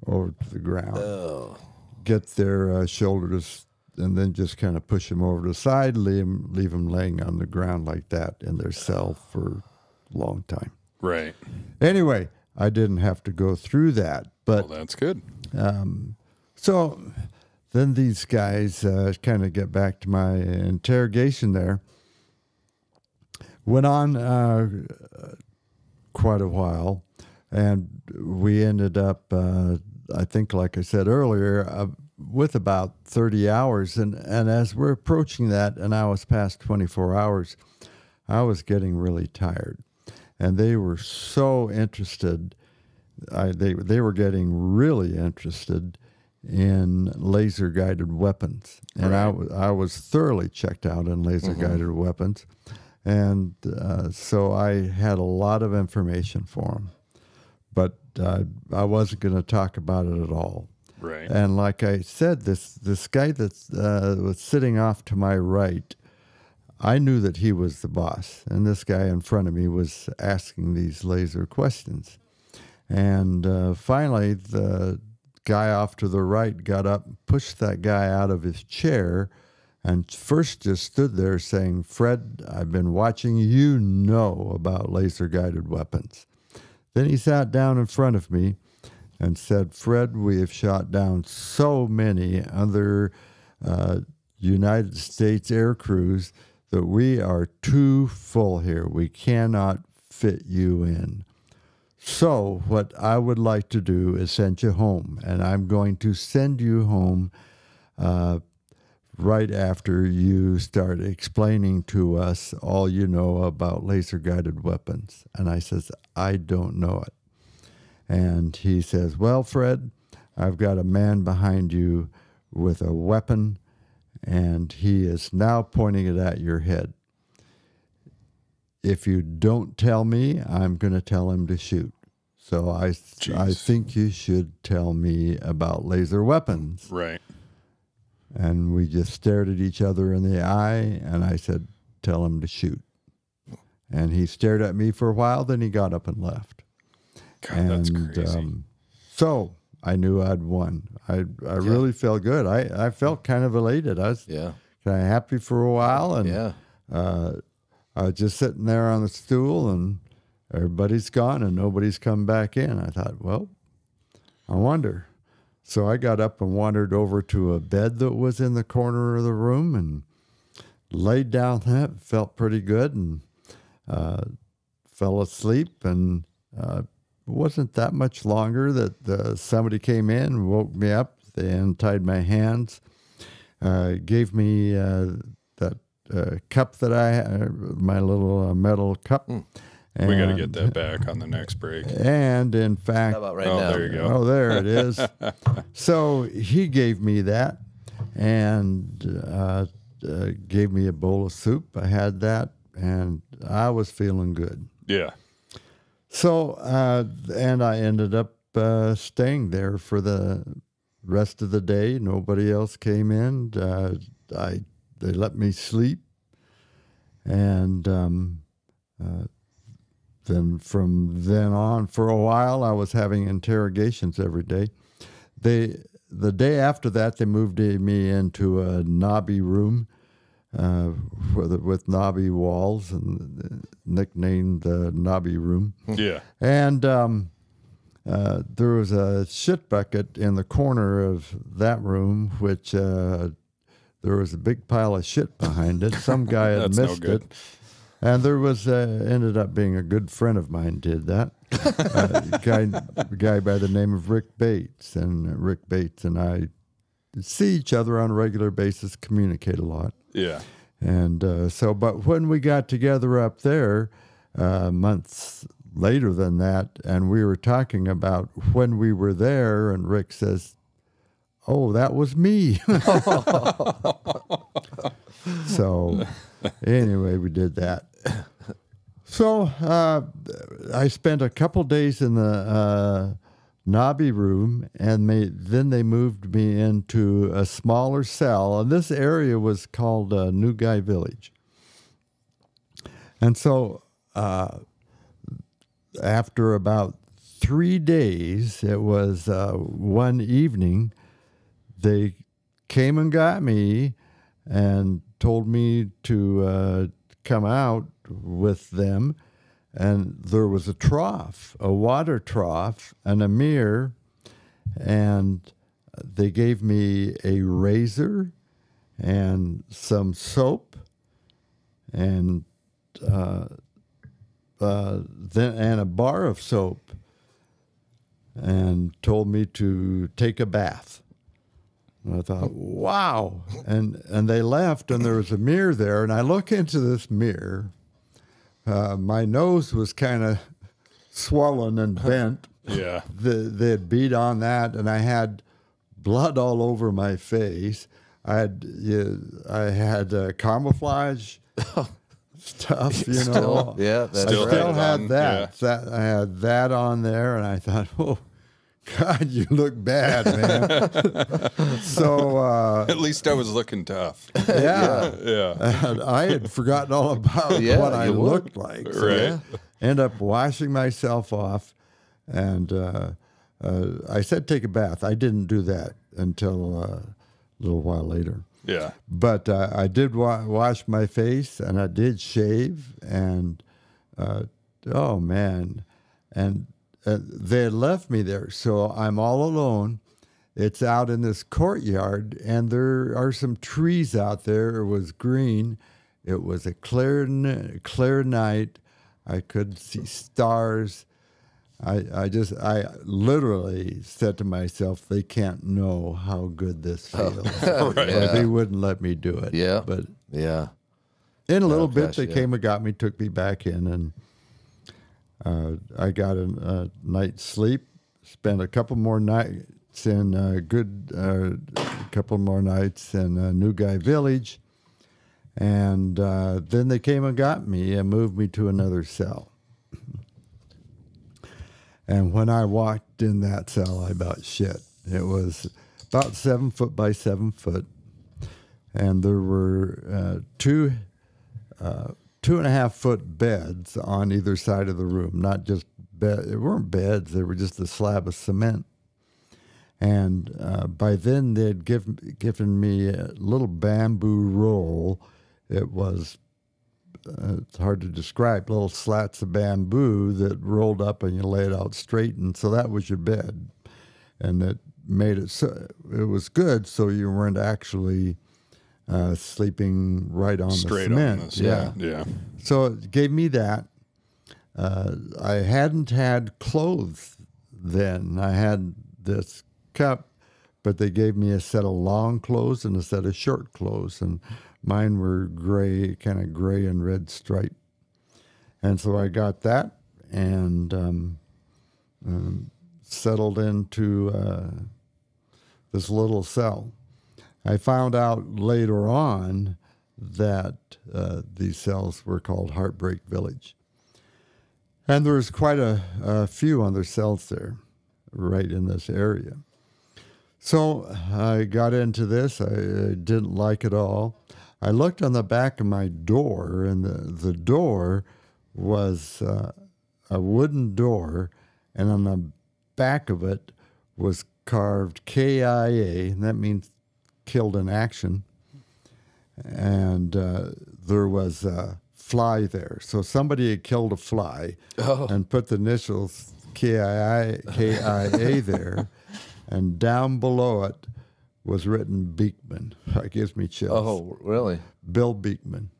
over to the ground. Get their shoulders, and then just kind of push them over to the side, leave them laying on the ground like that in their cell for a long time. Right. Anyway, I didn't have to go through that. But well, that's good. So then these guys, kind of get back to my interrogation there, went on quite a while, and we ended up, I think, like I said earlier, with about 30 hours. And as we're approaching that, and I was past 24 hours, I was getting really tired. And they were so interested, they were getting really interested in laser-guided weapons. And I was thoroughly checked out in laser-guided weapons. And so I had a lot of information for them. But I wasn't going to talk about it at all. Right. And like I said, this guy that was sitting off to my right, I knew that he was the boss. And this guy in front of me was asking these laser questions. And finally, the guy off to the right got up, pushed that guy out of his chair, and first just stood there saying, "Fred, I've been watching. You know about laser-guided weapons." Then he sat down in front of me and said, "Fred, we have shot down so many other United States air crews that we are too full here. We cannot fit you in. So what I would like to do is send you home, and I'm going to send you home right after you start explaining to us all you know about laser-guided weapons." And I says, "I don't know it." And he says, "Well, Fred, I've got a man behind you with a weapon, and he is now pointing it at your head. If you don't tell me, I'm going to tell him to shoot. So I think you should tell me about laser weapons." Right. And we just stared at each other in the eye, and I said, "Tell him to shoot." And he stared at me for a while, then he got up and left. God, that's crazy. So I knew I'd won. I really felt good. I felt kind of elated. I was kind of happy for a while, and I was just sitting there on the stool, and everybody's gone, and nobody's come back in. I thought, well, I wonder. So I got up and wandered over to a bed that was in the corner of the room and laid down on it. Felt pretty good, and fell asleep, and it wasn't that much longer that somebody came in and woke me up. They untied my hands, gave me that cup that I had, my little metal cup. We got to get that back on the next break. And in fact, How about right now? There you go. oh, there it is. So he gave me that and gave me a bowl of soup. I had that, and I was feeling good. Yeah. So, and I ended up staying there for the rest of the day. Nobody else came in. They let me sleep, and then from then on, for a while, I was having interrogations every day. The day after that, they moved me into a knobby room with knobby walls, and nicknamed the knobby room. Yeah. And there was a shit bucket in the corner of that room, which there was a big pile of shit behind it. Some guy had That's no missed good. it. And there was, ended up being a good friend of mine did that. A guy by the name of Rick Bates. And Rick Bates and I see each other on a regular basis, communicate a lot. Yeah. And but when we got together up there, months later than that, and we were talking about when we were there, and Rick says, "Oh, that was me." So anyway, we did that. So I spent a couple days in the knobby room, and then they moved me into a smaller cell, and this area was called New Guy Village. And so after about 3 days, it was one evening, they came and got me and told me to come out with them. And there was a trough, a water trough, and a mirror, and they gave me a razor and some soap, and then a bar of soap, and told me to take a bath. And I thought, wow! And they left, and there was a mirror there, and I look into this mirror. My nose was kind of swollen and bent. Yeah. They had beat on that, and I had blood all over my face. I had camouflage stuff, you know. Yeah, that's I still right. had that. I had that on there, and I thought, oh, God, you look bad, man. So At least I was looking tough. yeah. Yeah. And I had forgotten all about what I looked like. So Right. end up washing myself off, and I said take a bath. I didn't do that until a little while later. Yeah. But I did wash my face, and I did shave, and oh, man. And they had left me there, so I'm all alone. It's out in this courtyard, and there are some trees out there. It was green. It was a clear night. I could see stars. I literally said to myself, they can't know how good this feels. Right. Or they wouldn't let me do it. Yeah. But Yeah. in a little bit, gosh, they came and got me, took me back in, and I got a night's sleep. Spent a couple more nights in New Guy Village, and then they came and got me and moved me to another cell. And when I walked in that cell, I about shit. It was about 7 foot by 7 foot, and there were two 2.5-foot beds on either side of the room, not just bed. It weren't beds; they were just a slab of cement. And by then, they'd given me a little bamboo roll. It was it's hard to describe, little slats of bamboo that rolled up and you lay it out straight, and so that was your bed, and it made it so it was good, so you weren't actually sleeping right on Straight the cement. on this. Yeah. So it gave me that. I hadn't had clothes then. I had this cup, but they gave me a set of long clothes and a set of short clothes, and mine were gray, kind of gray and red stripe. And so I got that and settled into this little cell. I found out later on that these cells were called Heartbreak Village. And there was quite a few other cells there, right in this area. So I got into this. I didn't like it all. I looked on the back of my door, and the door was a wooden door, and on the back of it was carved KIA, and that means killed in action. And there was a fly there. So somebody had killed a fly and put the initials KIA there, and down below it was written Beekman. That gives me chills. Oh, really? Bill Beekman.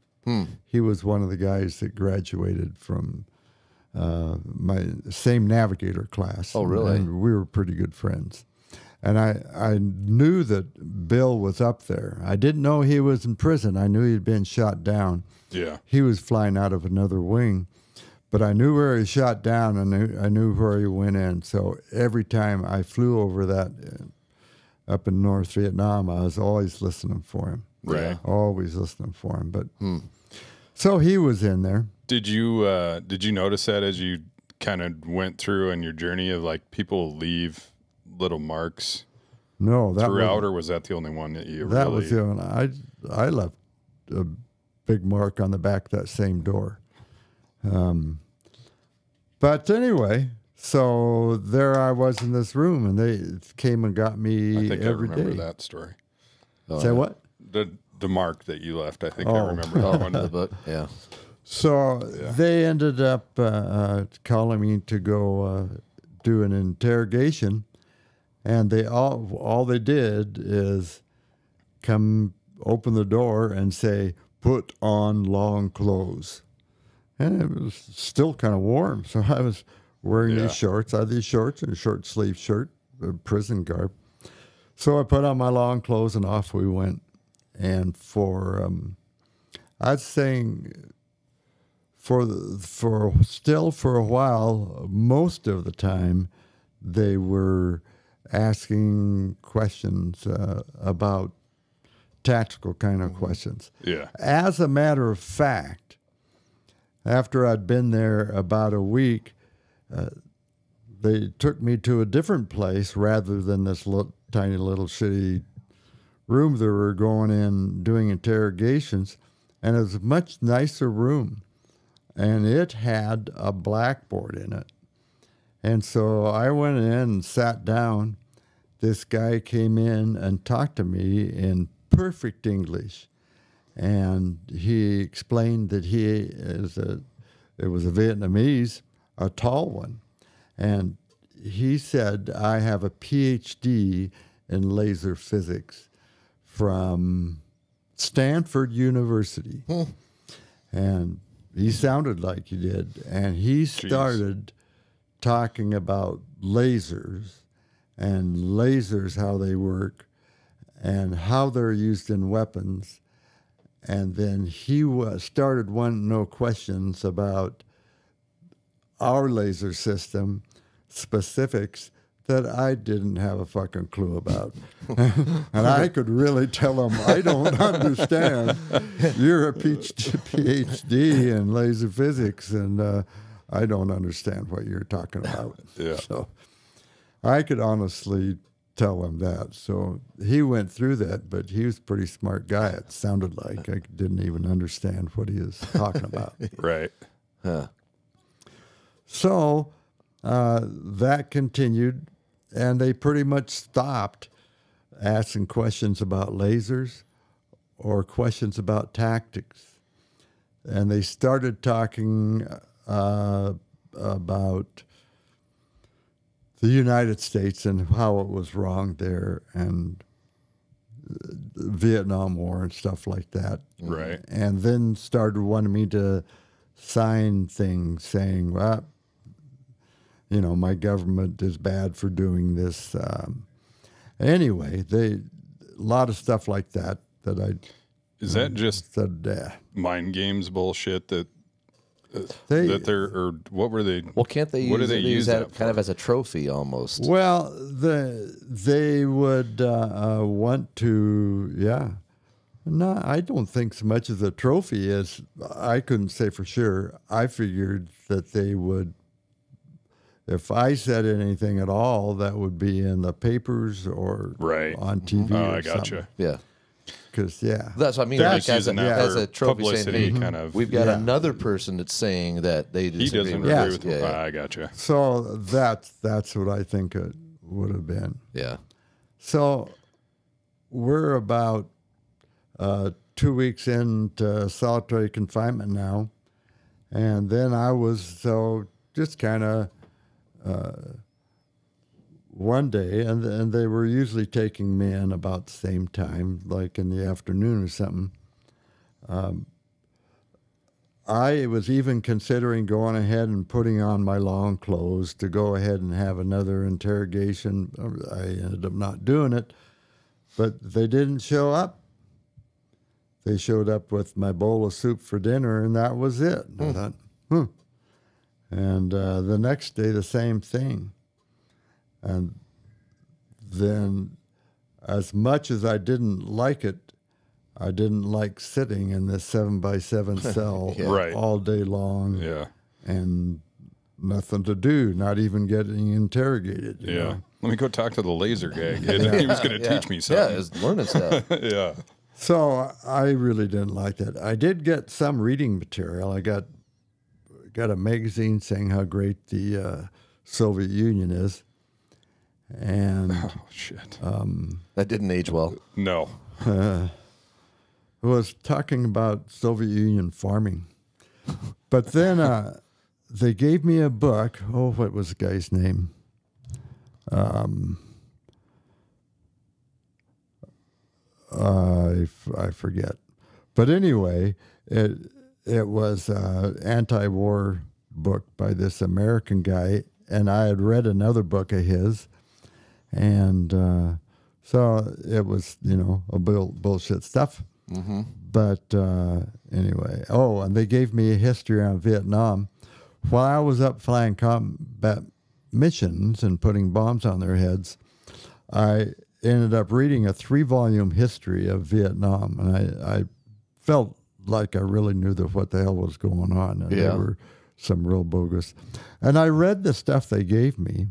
He was one of the guys that graduated from my same navigator class. Oh, really? And we were pretty good friends. And I knew that Bill was up there. I didn't know he was in prison. I knew he'd been shot down. Yeah. He was flying out of another wing. But I knew where he shot down, and I knew where he went in. So every time I flew over that up in North Vietnam, I was always listening for him. Right. Always listening for him. But so he was in there. Did you notice that as you kind of went through on your journey of like people leave little marks No, that throughout, was, or was that the only one that you that really? was the one. I left a big mark on the back of that same door. But anyway, so there I was in this room, and they came and got me I think I every remember day. that story. Say what? The mark that you left. I think I remember that one. The book, yeah. So they ended up calling me to go do an interrogation, and they all they did is come open the door and say, "Put on long clothes," and it was still kind of warm, so I was wearing these shorts. I had these shorts and a short sleeve shirt, prison garb. So I put on my long clothes and off we went. And for I'd saying for a while, most of the time, they were asking questions about tactical kind of questions. Yeah. As a matter of fact, after I'd been there about a week, they took me to a different place rather than this tiny little shitty room they were going in doing interrogations, and it was a much nicer room, and it had a blackboard in it. And so I went in and sat down. This guy came in and talked to me in perfect English, and he explained that it was a Vietnamese, a tall one, and he said, "I have a PhD in laser physics from Stanford University." And he sounded like he did. And he started talking about lasers and lasers, how they work and how they're used in weapons. And then he started wanting to know questions about our laser system, specifics that I didn't have a fucking clue about. And I could really tell him, I don't understand. You're a PhD in laser physics, and I don't understand what you're talking about. Yeah. So I could honestly tell him that. So he went through that, but he was a pretty smart guy. It sounded like I didn't even understand what he was talking about. Right. Huh. So that continued, and they pretty much stopped asking questions about lasers or questions about tactics. And they started talking about the United States and how it was wrong there, and the Vietnam War and stuff like that. Right. And then started wanting me to sign things saying, well, you know, my government is bad for doing this. Anyway, a lot of stuff like that I Is that just said, mind games bullshit that They- that they're, or what were they? Well, can't they What do use, they it, use that that kind of for? as a trophy almost? Well, they would want to, yeah. No, I don't think so much as a trophy as I couldn't say for sure. I figured that they would, if I said anything at all, that would be in the papers or Right. on TV. Oh, or I gotcha. Yeah. Because, yeah. That's what I mean. That's Like as, using a, that as for a trophy saying, publicity, hey, kind of. we've got Yeah. another person that's saying that they He disagree doesn't with agree us. with. Yeah, yeah. I gotcha. So that's what I think it would have been. Yeah. So we're about 2 weeks into solitary confinement now. And then I was just kind of one day, and they were usually taking me in about the same time, like in the afternoon or something. I was even considering going ahead and putting on my long clothes to go ahead and have another interrogation. I ended up not doing it, but they didn't show up. They showed up with my bowl of soup for dinner, and that was it. I thought, And the next day, the same thing. And then, as much as I didn't like it, I didn't like sitting in this 7x7 cell Right. all day long Yeah. and nothing to do, not even getting interrogated. you Yeah. know. Let me go talk to the laser guy. He was going to teach me Yeah, something. it's learning stuff. Yeah. So I really didn't like that. I did get some reading material. I got a magazine saying how great the Soviet Union is. And Oh, shit. That didn't age well. No. was talking about Soviet Union farming. But then they gave me a book. Oh, what was the guy's name? I forget. But anyway, it was an anti-war book by this American guy, and I had read another book of his, and so it was, a bullshit stuff. Mm-hmm. But anyway, and they gave me a history on Vietnam. While I was up flying combat missions and putting bombs on their heads, I ended up reading a 3-volume history of Vietnam, and I felt like I really knew what the hell was going on. And Yeah. they were some real bogus. And I read the stuff they gave me.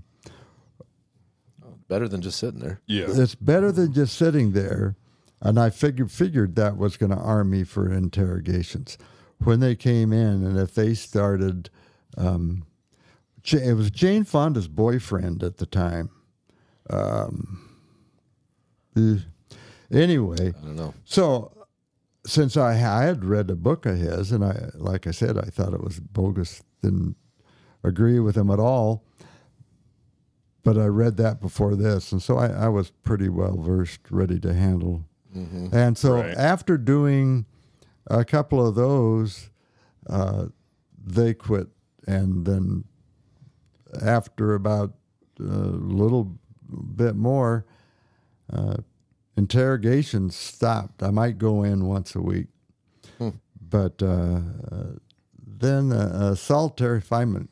Better than just sitting there. Yeah. It's better than just sitting there. And I figured that was going to arm me for interrogations. When they came in, and if they started, it was Jane Fonda's boyfriend at the time. Anyway, I don't know. so since I had read a book of his, and like I said, I thought it was bogus, didn't agree with him at all. But I read that before this, and so I was pretty well versed, ready to handle. Mm-hmm. And so Right. after doing a couple of those, they quit. And then after about a little bit more, interrogations stopped. I might go in once a week. But then solitary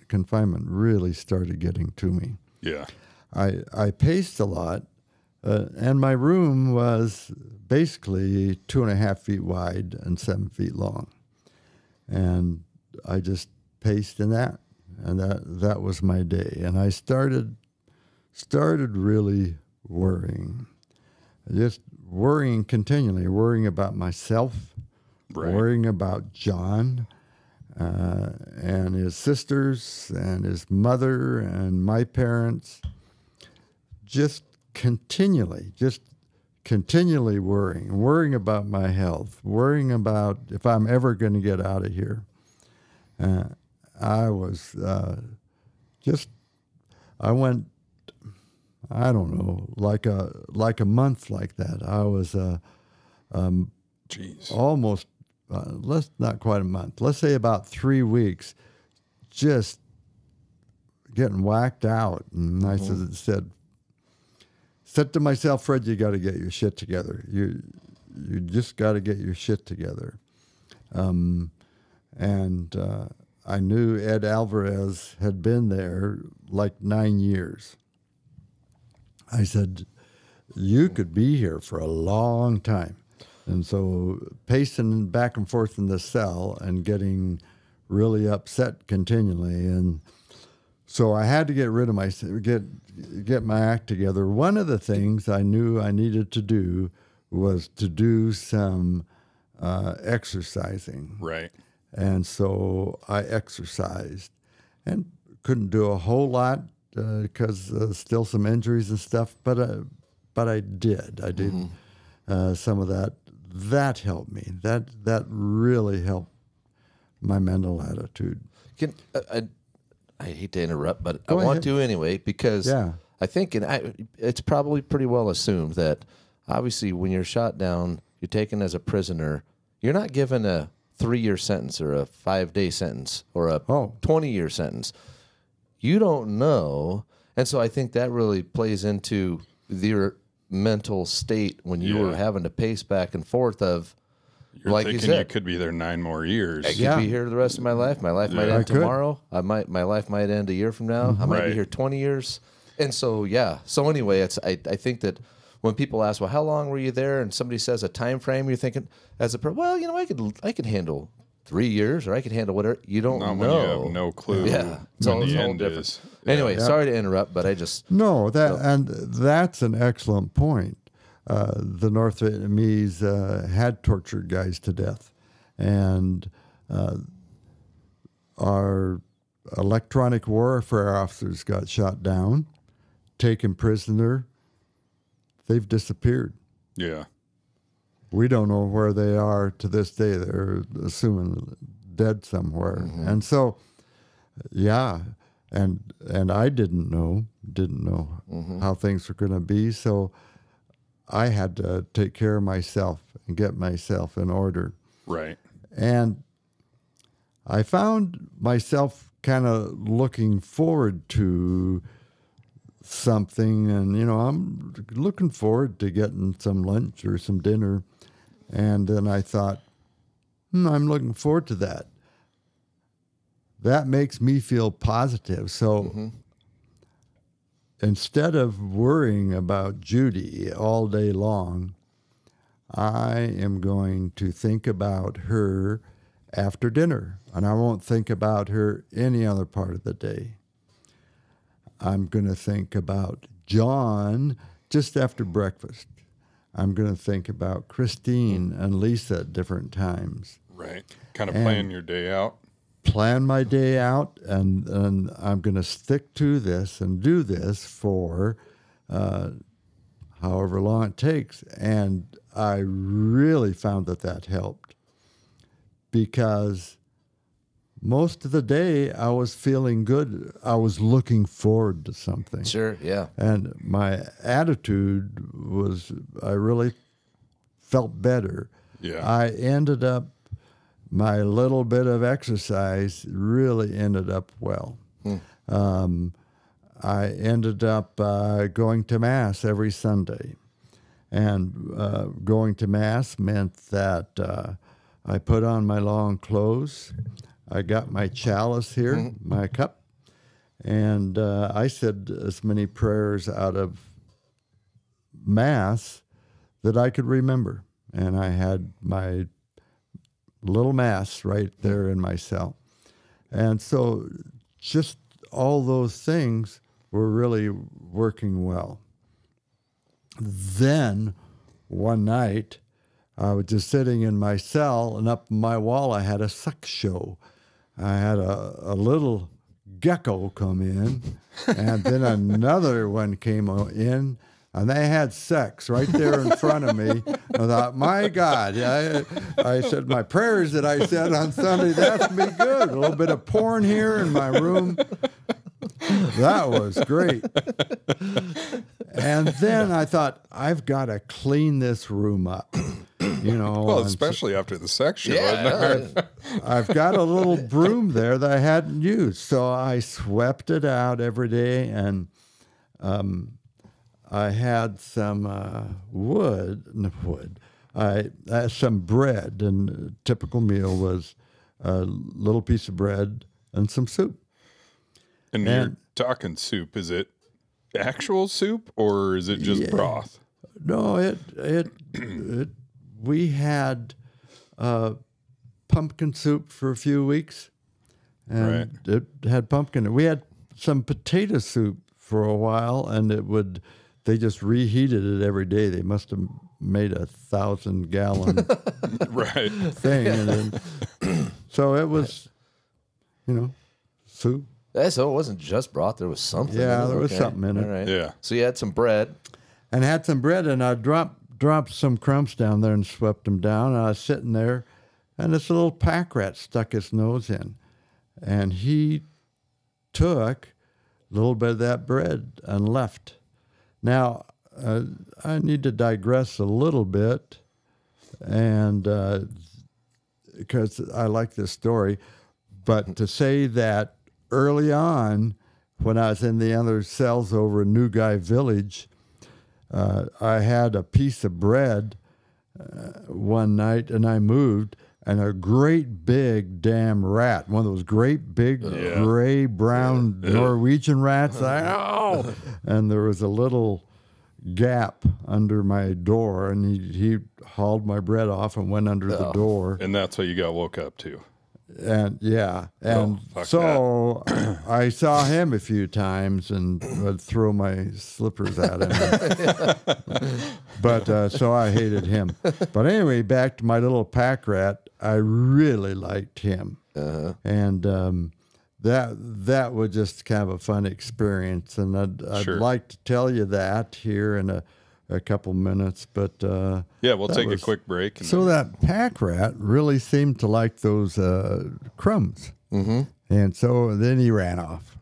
confinement really started getting to me. Yeah. I paced a lot, and my room was basically 2.5 feet wide and 7 feet long. And I just paced in that, and that was my day. And I started really worrying. Just worrying continually, worrying about myself, Right. worrying about John and his sisters and his mother and my parents. Just continually worrying about my health, worrying about if I'm ever going to get out of here. I was I went, I don't know, like a month like that. I was Jeez. almost, not quite a month, let's say about 3 weeks, just getting whacked out. And I said to myself, Fred, you got to get your shit together. You just got to get your shit together. I knew Ed Alvarez had been there like 9 years. I said, you could be here for a long time. And so pacing back and forth in the cell and getting really upset continually. And so I had to get rid of get my act together. One of the things I knew I needed to do was to do some exercising. Right. And so I exercised and couldn't do a whole lot because still some injuries and stuff, but I did. I did some of that. That helped me. That really helped my mental attitude. I hate to interrupt, but Go I want ahead. to anyway, because I think it's probably pretty well assumed that obviously when you're shot down, you're taken as a prisoner, you're not given a 3-year sentence or a 5-day sentence or a 20-year sentence. You don't know. And so I think that really plays into your mental state when you were having to pace back and forth of, You're like thinking you said, you could be there 9 more years. I could be here the rest of my life. My life might end tomorrow. My life might end a year from now. I might be here 20 years. And so, So anyway, I think that when people ask, well, how long were you there? And somebody says a time frame, you're thinking, well, I could handle 3 years, or I could handle whatever. You don't Not know. when you have no clue when the end is. Anyway, sorry to interrupt, but I just... No, and that's an excellent point. The North Vietnamese had tortured guys to death, and our electronic warfare officers got shot down, taken prisoner. They've disappeared. Yeah. We don't know where they are to this day. They're assuming dead somewhere. And so, and I didn't know how things were going to be. So I had to take care of myself and get myself in order. Right. And I found myself kind of looking forward to something, and I'm looking forward to getting some lunch or some dinner. And then I thought, I'm looking forward to that. That makes me feel positive. So instead of worrying about Judy all day long, I am going to think about her after dinner, and I won't think about her any other part of the day. I'm going to think about John just after breakfast. I'm going to think about Christine and Lisa at different times. Right. Kind of plan your day out. Plan my day out, and I'm going to stick to this and do this for however long it takes. And I really found that helped, because most of the day I was feeling good. I was looking forward to something. Sure, yeah. And my attitude was, I really felt better. Yeah. I ended up, my little bit of exercise really ended up well. I ended up going to Mass every Sunday. And going to Mass meant that I put on my long clothes. I got my chalice here, my cup, and I said as many prayers out of Mass that I could remember. And I had my little Mass right there in my cell. And so just all those things were really working well. Then one night, I was just sitting in my cell, and up my wall, I had a sex show. I had a little gecko come in, and then another one came in, and they had sex right there in front of me. I thought, my God, I said, my prayers that I said on Sunday, that's me good. A little bit of porn here in my room. That was great. And then I thought, I've got to clean this room up. Well, especially after the sex show. Yeah. I've got a little broom there that I hadn't used. So I swept it out every day, and I had some wood. I had some bread, and a typical meal was a little piece of bread and some soup. And you're talking soup. Is it actual soup or is it just broth? No, we had pumpkin soup for a few weeks, and it had pumpkin. We had some potato soup for a while, and they just reheated it every day. They must have made 1,000-gallon thing. And then, so it was, soup. So it wasn't just broth. There was something. Yeah, there was something in it. All right. Yeah. So you had some bread. And had some bread, and I dropped some crumbs down there and swept them down. And I was sitting there, and this little pack rat stuck his nose in. And he took a little bit of that bread and left. Now, I need to digress a little bit, and because I like this story, but to say that early on, when I was in the other cells over in New Guy Village, I had a piece of bread one night, and I moved, and a great big damn rat, one of those great big gray brown Norwegian rats. And there was a little gap under my door, and he hauled my bread off and went under the door. And that's what you got woke up to. And I saw him a few times and would throw my slippers at him. But so I hated him. But anyway, back to my little pack rat. I really liked him, and that was just kind of a fun experience. And I'd like to tell you that here in a couple minutes, but we'll take a quick break. So that pack rat really seemed to like those crumbs, and so then he ran off.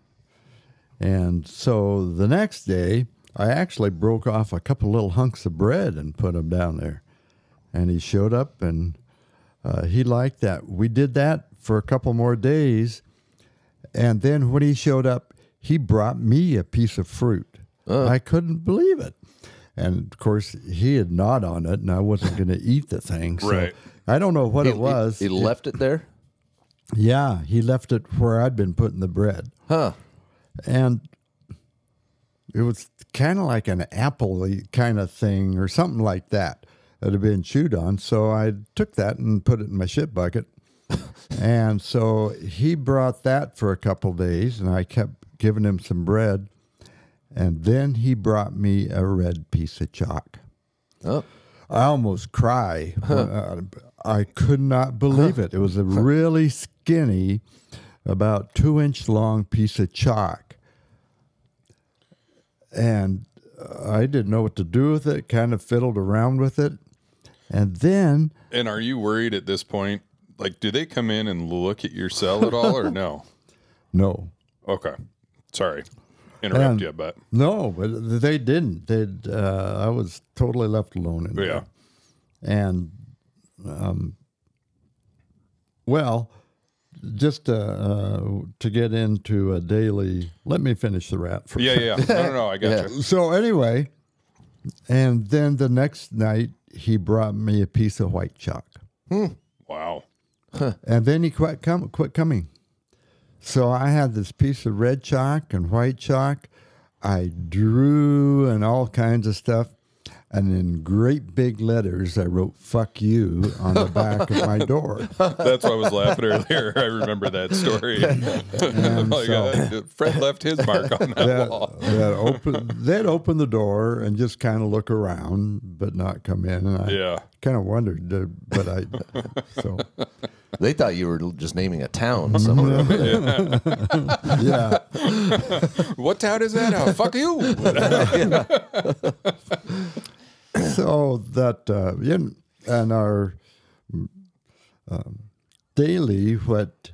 And so the next day, I actually broke off a couple little hunks of bread and put them down there, and he showed up, and he liked that. We did that for a couple more days, and then when he showed up, he brought me a piece of fruit. I couldn't believe it. And, of course, he had gnawed on it, and I wasn't going to eat the thing. So I don't know what it was. He left it there? Yeah, he left it where I'd been putting the bread. Huh. And it was kind of like an apple kind of thing or something like that that had been chewed on. So I took that and put it in my shit bucket. And so he brought that for a couple days, and I kept giving him some bread. And then he brought me a red piece of chalk. Oh. I almost cried. I could not believe it. It was a really skinny, about 2-inch long piece of chalk. And I didn't know what to do with it, kind of fiddled around with it. And then... And are you worried at this point? Like, do they come in and look at your cell at all, or no? No. Okay. Sorry. Interrupt you, but no, but they didn't. I was totally left alone in there. And well, just to get into a daily. Let me finish the rat first. Yeah. No, I got you. So anyway, and then the next night he brought me a piece of white chalk. Wow. And then he quit coming. So I had this piece of red chalk and white chalk. I drew and all kinds of stuff. And in great big letters, I wrote "fuck you" on the back of my door. That's why I was laughing earlier. I remember that story. Fred left his mark on that wall. They'd open the door and just kind of look around, but not come in. And I kind of wondered, but so. They thought you were just naming a town somewhere. Yeah. What town is that? Oh, fuck you. So that and our daily, what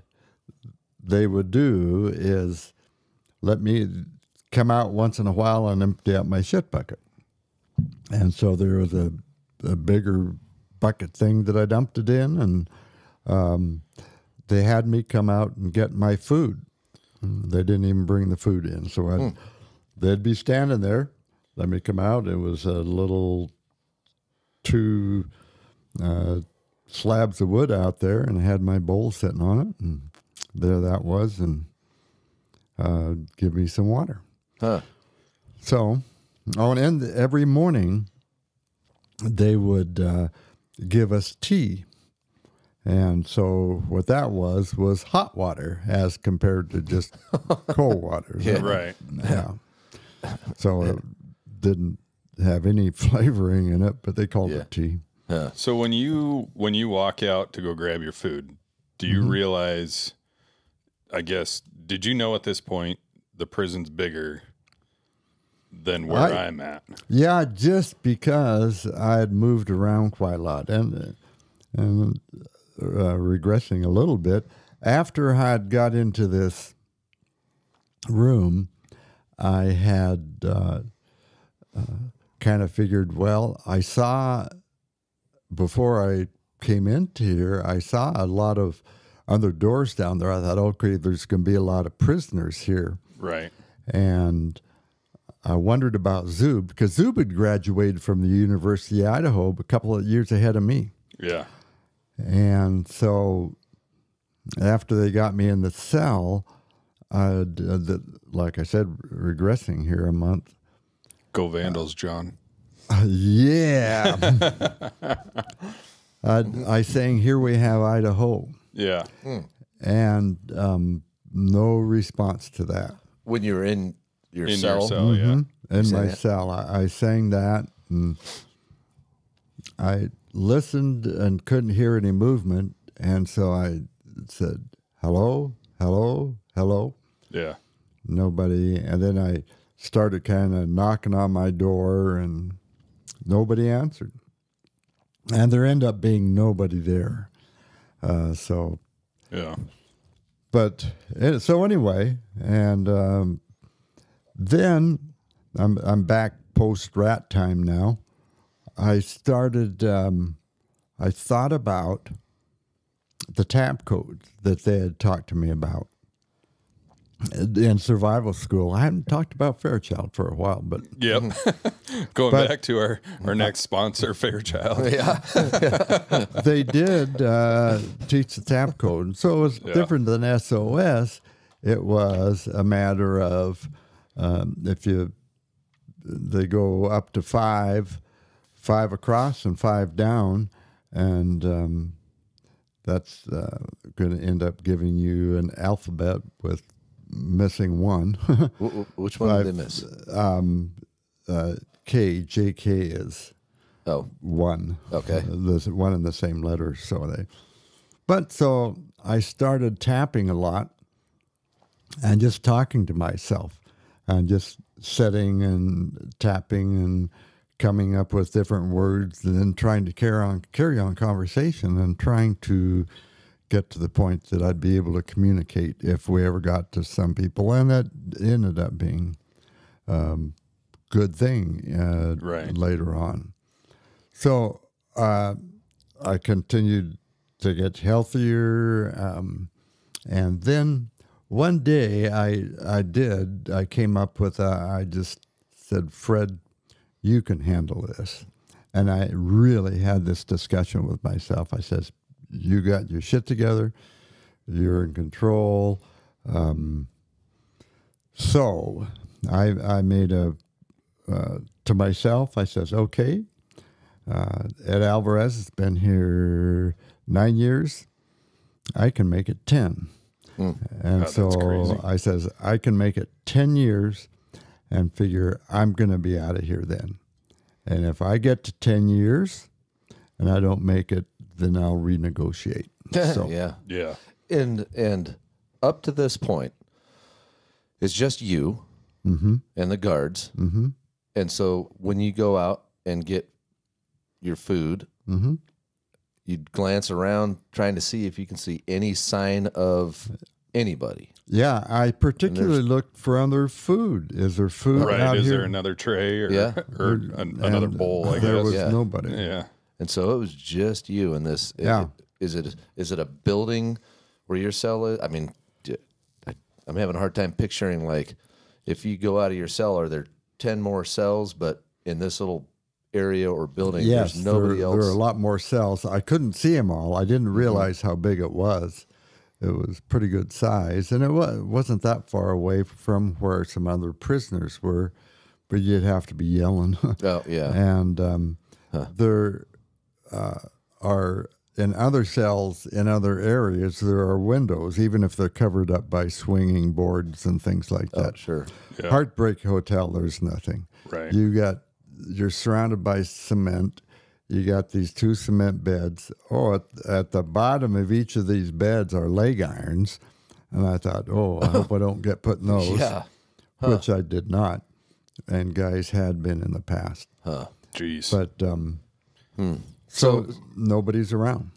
they would do is let me come out once in a while and empty out my shit bucket. And so there was a bigger bucket thing that I dumped it in, and they had me come out and get my food. They didn't even bring the food in. So they'd be standing there. Let me come out. It was a little 2 slabs of wood out there, and I had my bowl sitting on it. And there that was, and give me some water. Huh. So, and every morning they would give us tea. And so what that was hot water as compared to just cold water. Yeah. Right. Yeah. So it didn't have any flavoring in it, but they called it tea. Yeah. So when you walk out to go grab your food, do you realize, I guess, did you know at this point the prison's bigger than where I'm at? Yeah, just because I had moved around quite a lot and regressing a little bit. After I had got into this room, I had kind of figured, well, I saw, before I came into here, I saw a lot of other doors down there. I thought, okay, there's going to be a lot of prisoners here. Right. And I wondered about Zub, because Zub had graduated from the University of Idaho a couple of years ahead of me. Yeah. And so after they got me in the cell, like I said, regressing here a month. Go Vandals, John. Yeah. I sang "Here We Have Idaho." Yeah. And no response to that. When you were in your In cell? your cell, yeah. In my cell. I sang that, and I listened and couldn't hear any movement, and so I said, "Hello, hello, hello." Yeah. Nobody. And then I started kind of knocking on my door, and nobody answered. And there ended up being nobody there. So, Yeah. but so anyway, and then I'm back post rat time now. I started. I thought about the tab code that they had talked to me about in survival school. I hadn't talked about Fairchild for a while, but Yep. Going back to our next sponsor, Fairchild. Yeah. they did teach the tab code. So it was different than SOS. It was a matter of they go up to 5 across and 5 down, and that's going to end up giving you an alphabet with missing 1. Which one did they miss? JK is 1. Okay. There's 1 in the same letter. So I started tapping a lot and just talking to myself and just sitting and tapping and coming up with different words and then trying to carry on conversation and trying to get to the point that I'd be able to communicate if we ever got to some people. And that ended up being good thing later on. So I continued to get healthier. And then one day I came up with, I just said, "Fred, you can handle this." And I really had this discussion with myself. I says, "You got your shit together. You're in control." So I made a to myself, I says, okay, Ed Alvarez has been here 9 years. I can make it 10. And that's crazy. so I says, I can make it 10 years and figure I'm going to be out of here then. And if I get to 10 years and I don't make it, then I'll renegotiate. So, Yeah. And up to this point, it's just you and the guards. Mm-hmm. And so when you go out and get your food, you glance around trying to see if you can see any sign of anybody. Yeah, I particularly looked for other food. Is there food out Is here? there another tray or, Yeah. or another bowl, I There guess? was nobody. Yeah. And so it was just you in this. Yeah. Is it a building where your cell is? I mean, I'm having a hard time picturing, like, if you go out of your cell, are there 10 more cells, but in this little area or building, Yes, there's nobody else? There are a lot more cells. I couldn't see them all. I didn't realize how big it was. It was pretty good size, and it wasn't that far away from where some other prisoners were, but you'd have to be yelling. Oh, yeah. And there are, in other cells, in other areas, there are windows, even if they're covered up by swinging boards and things like that. Oh, sure. Yeah. Heartbreak Hotel, there's nothing. Right. You're surrounded by cement. You got these 2 cement beds. Oh, at the bottom of each of these beds are leg irons. And I thought, I hope I don't get put in those. Yeah. Which I did not. And guys had been in the past. Jeez. But so nobody's around.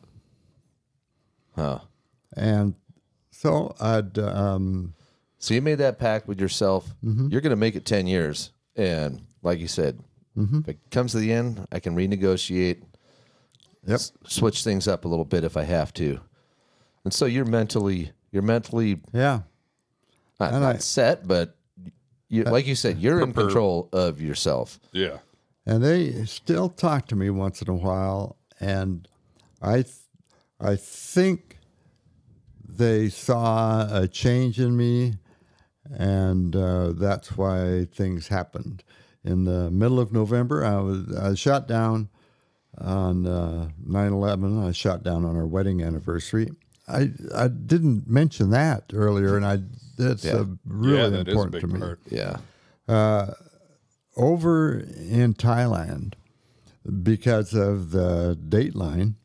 And so I'd... So you made that pact with yourself. You're going to make it 10 years. And like you said, if it comes to the end, I can renegotiate, switch things up a little bit if I have to. And so you're mentally yeah. not set, but like you said, you're in control of yourself. Yeah. And they still talk to me once in a while, and I think they saw a change in me, and that's why things happened. In the middle of November, I was shot down on 9/11. I was shot down on our wedding anniversary. I didn't mention that earlier, and that's really important to me. Part. Yeah. Over in Thailand, because of the dateline,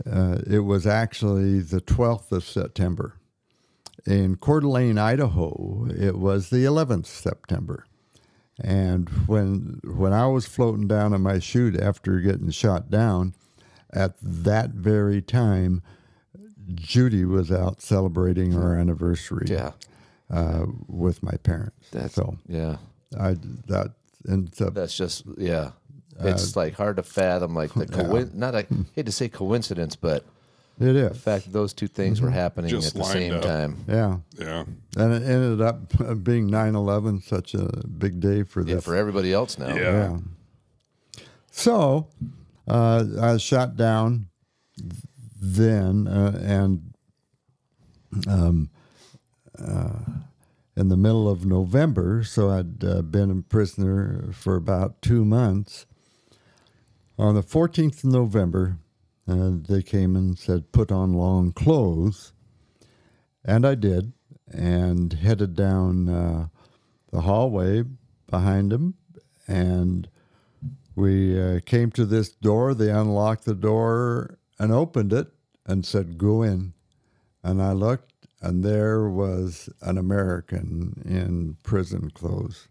it was actually the 12th of September. In Coeur d'Alene, Idaho, it was the 11th September. And when I was floating down on my chute after getting shot down, at that very time, Judy was out celebrating our anniversary with my parents. That's just it's like hard to fathom, like the hate to say coincidence, but it is the fact that those two things were happening Just at the same lined up. time. Yeah. Yeah. And it ended up being 9/11, such a big day for this. For everybody else now. Yeah. So I was shot down then, and in the middle of November, so I'd been a prisoner for about 2 months. On the 14th of November, they came and said, put on long clothes. And I did, and headed down the hallway behind them. And we came to this door. They unlocked the door and opened it and said, go in. And I looked, and there was an American in prison clothes.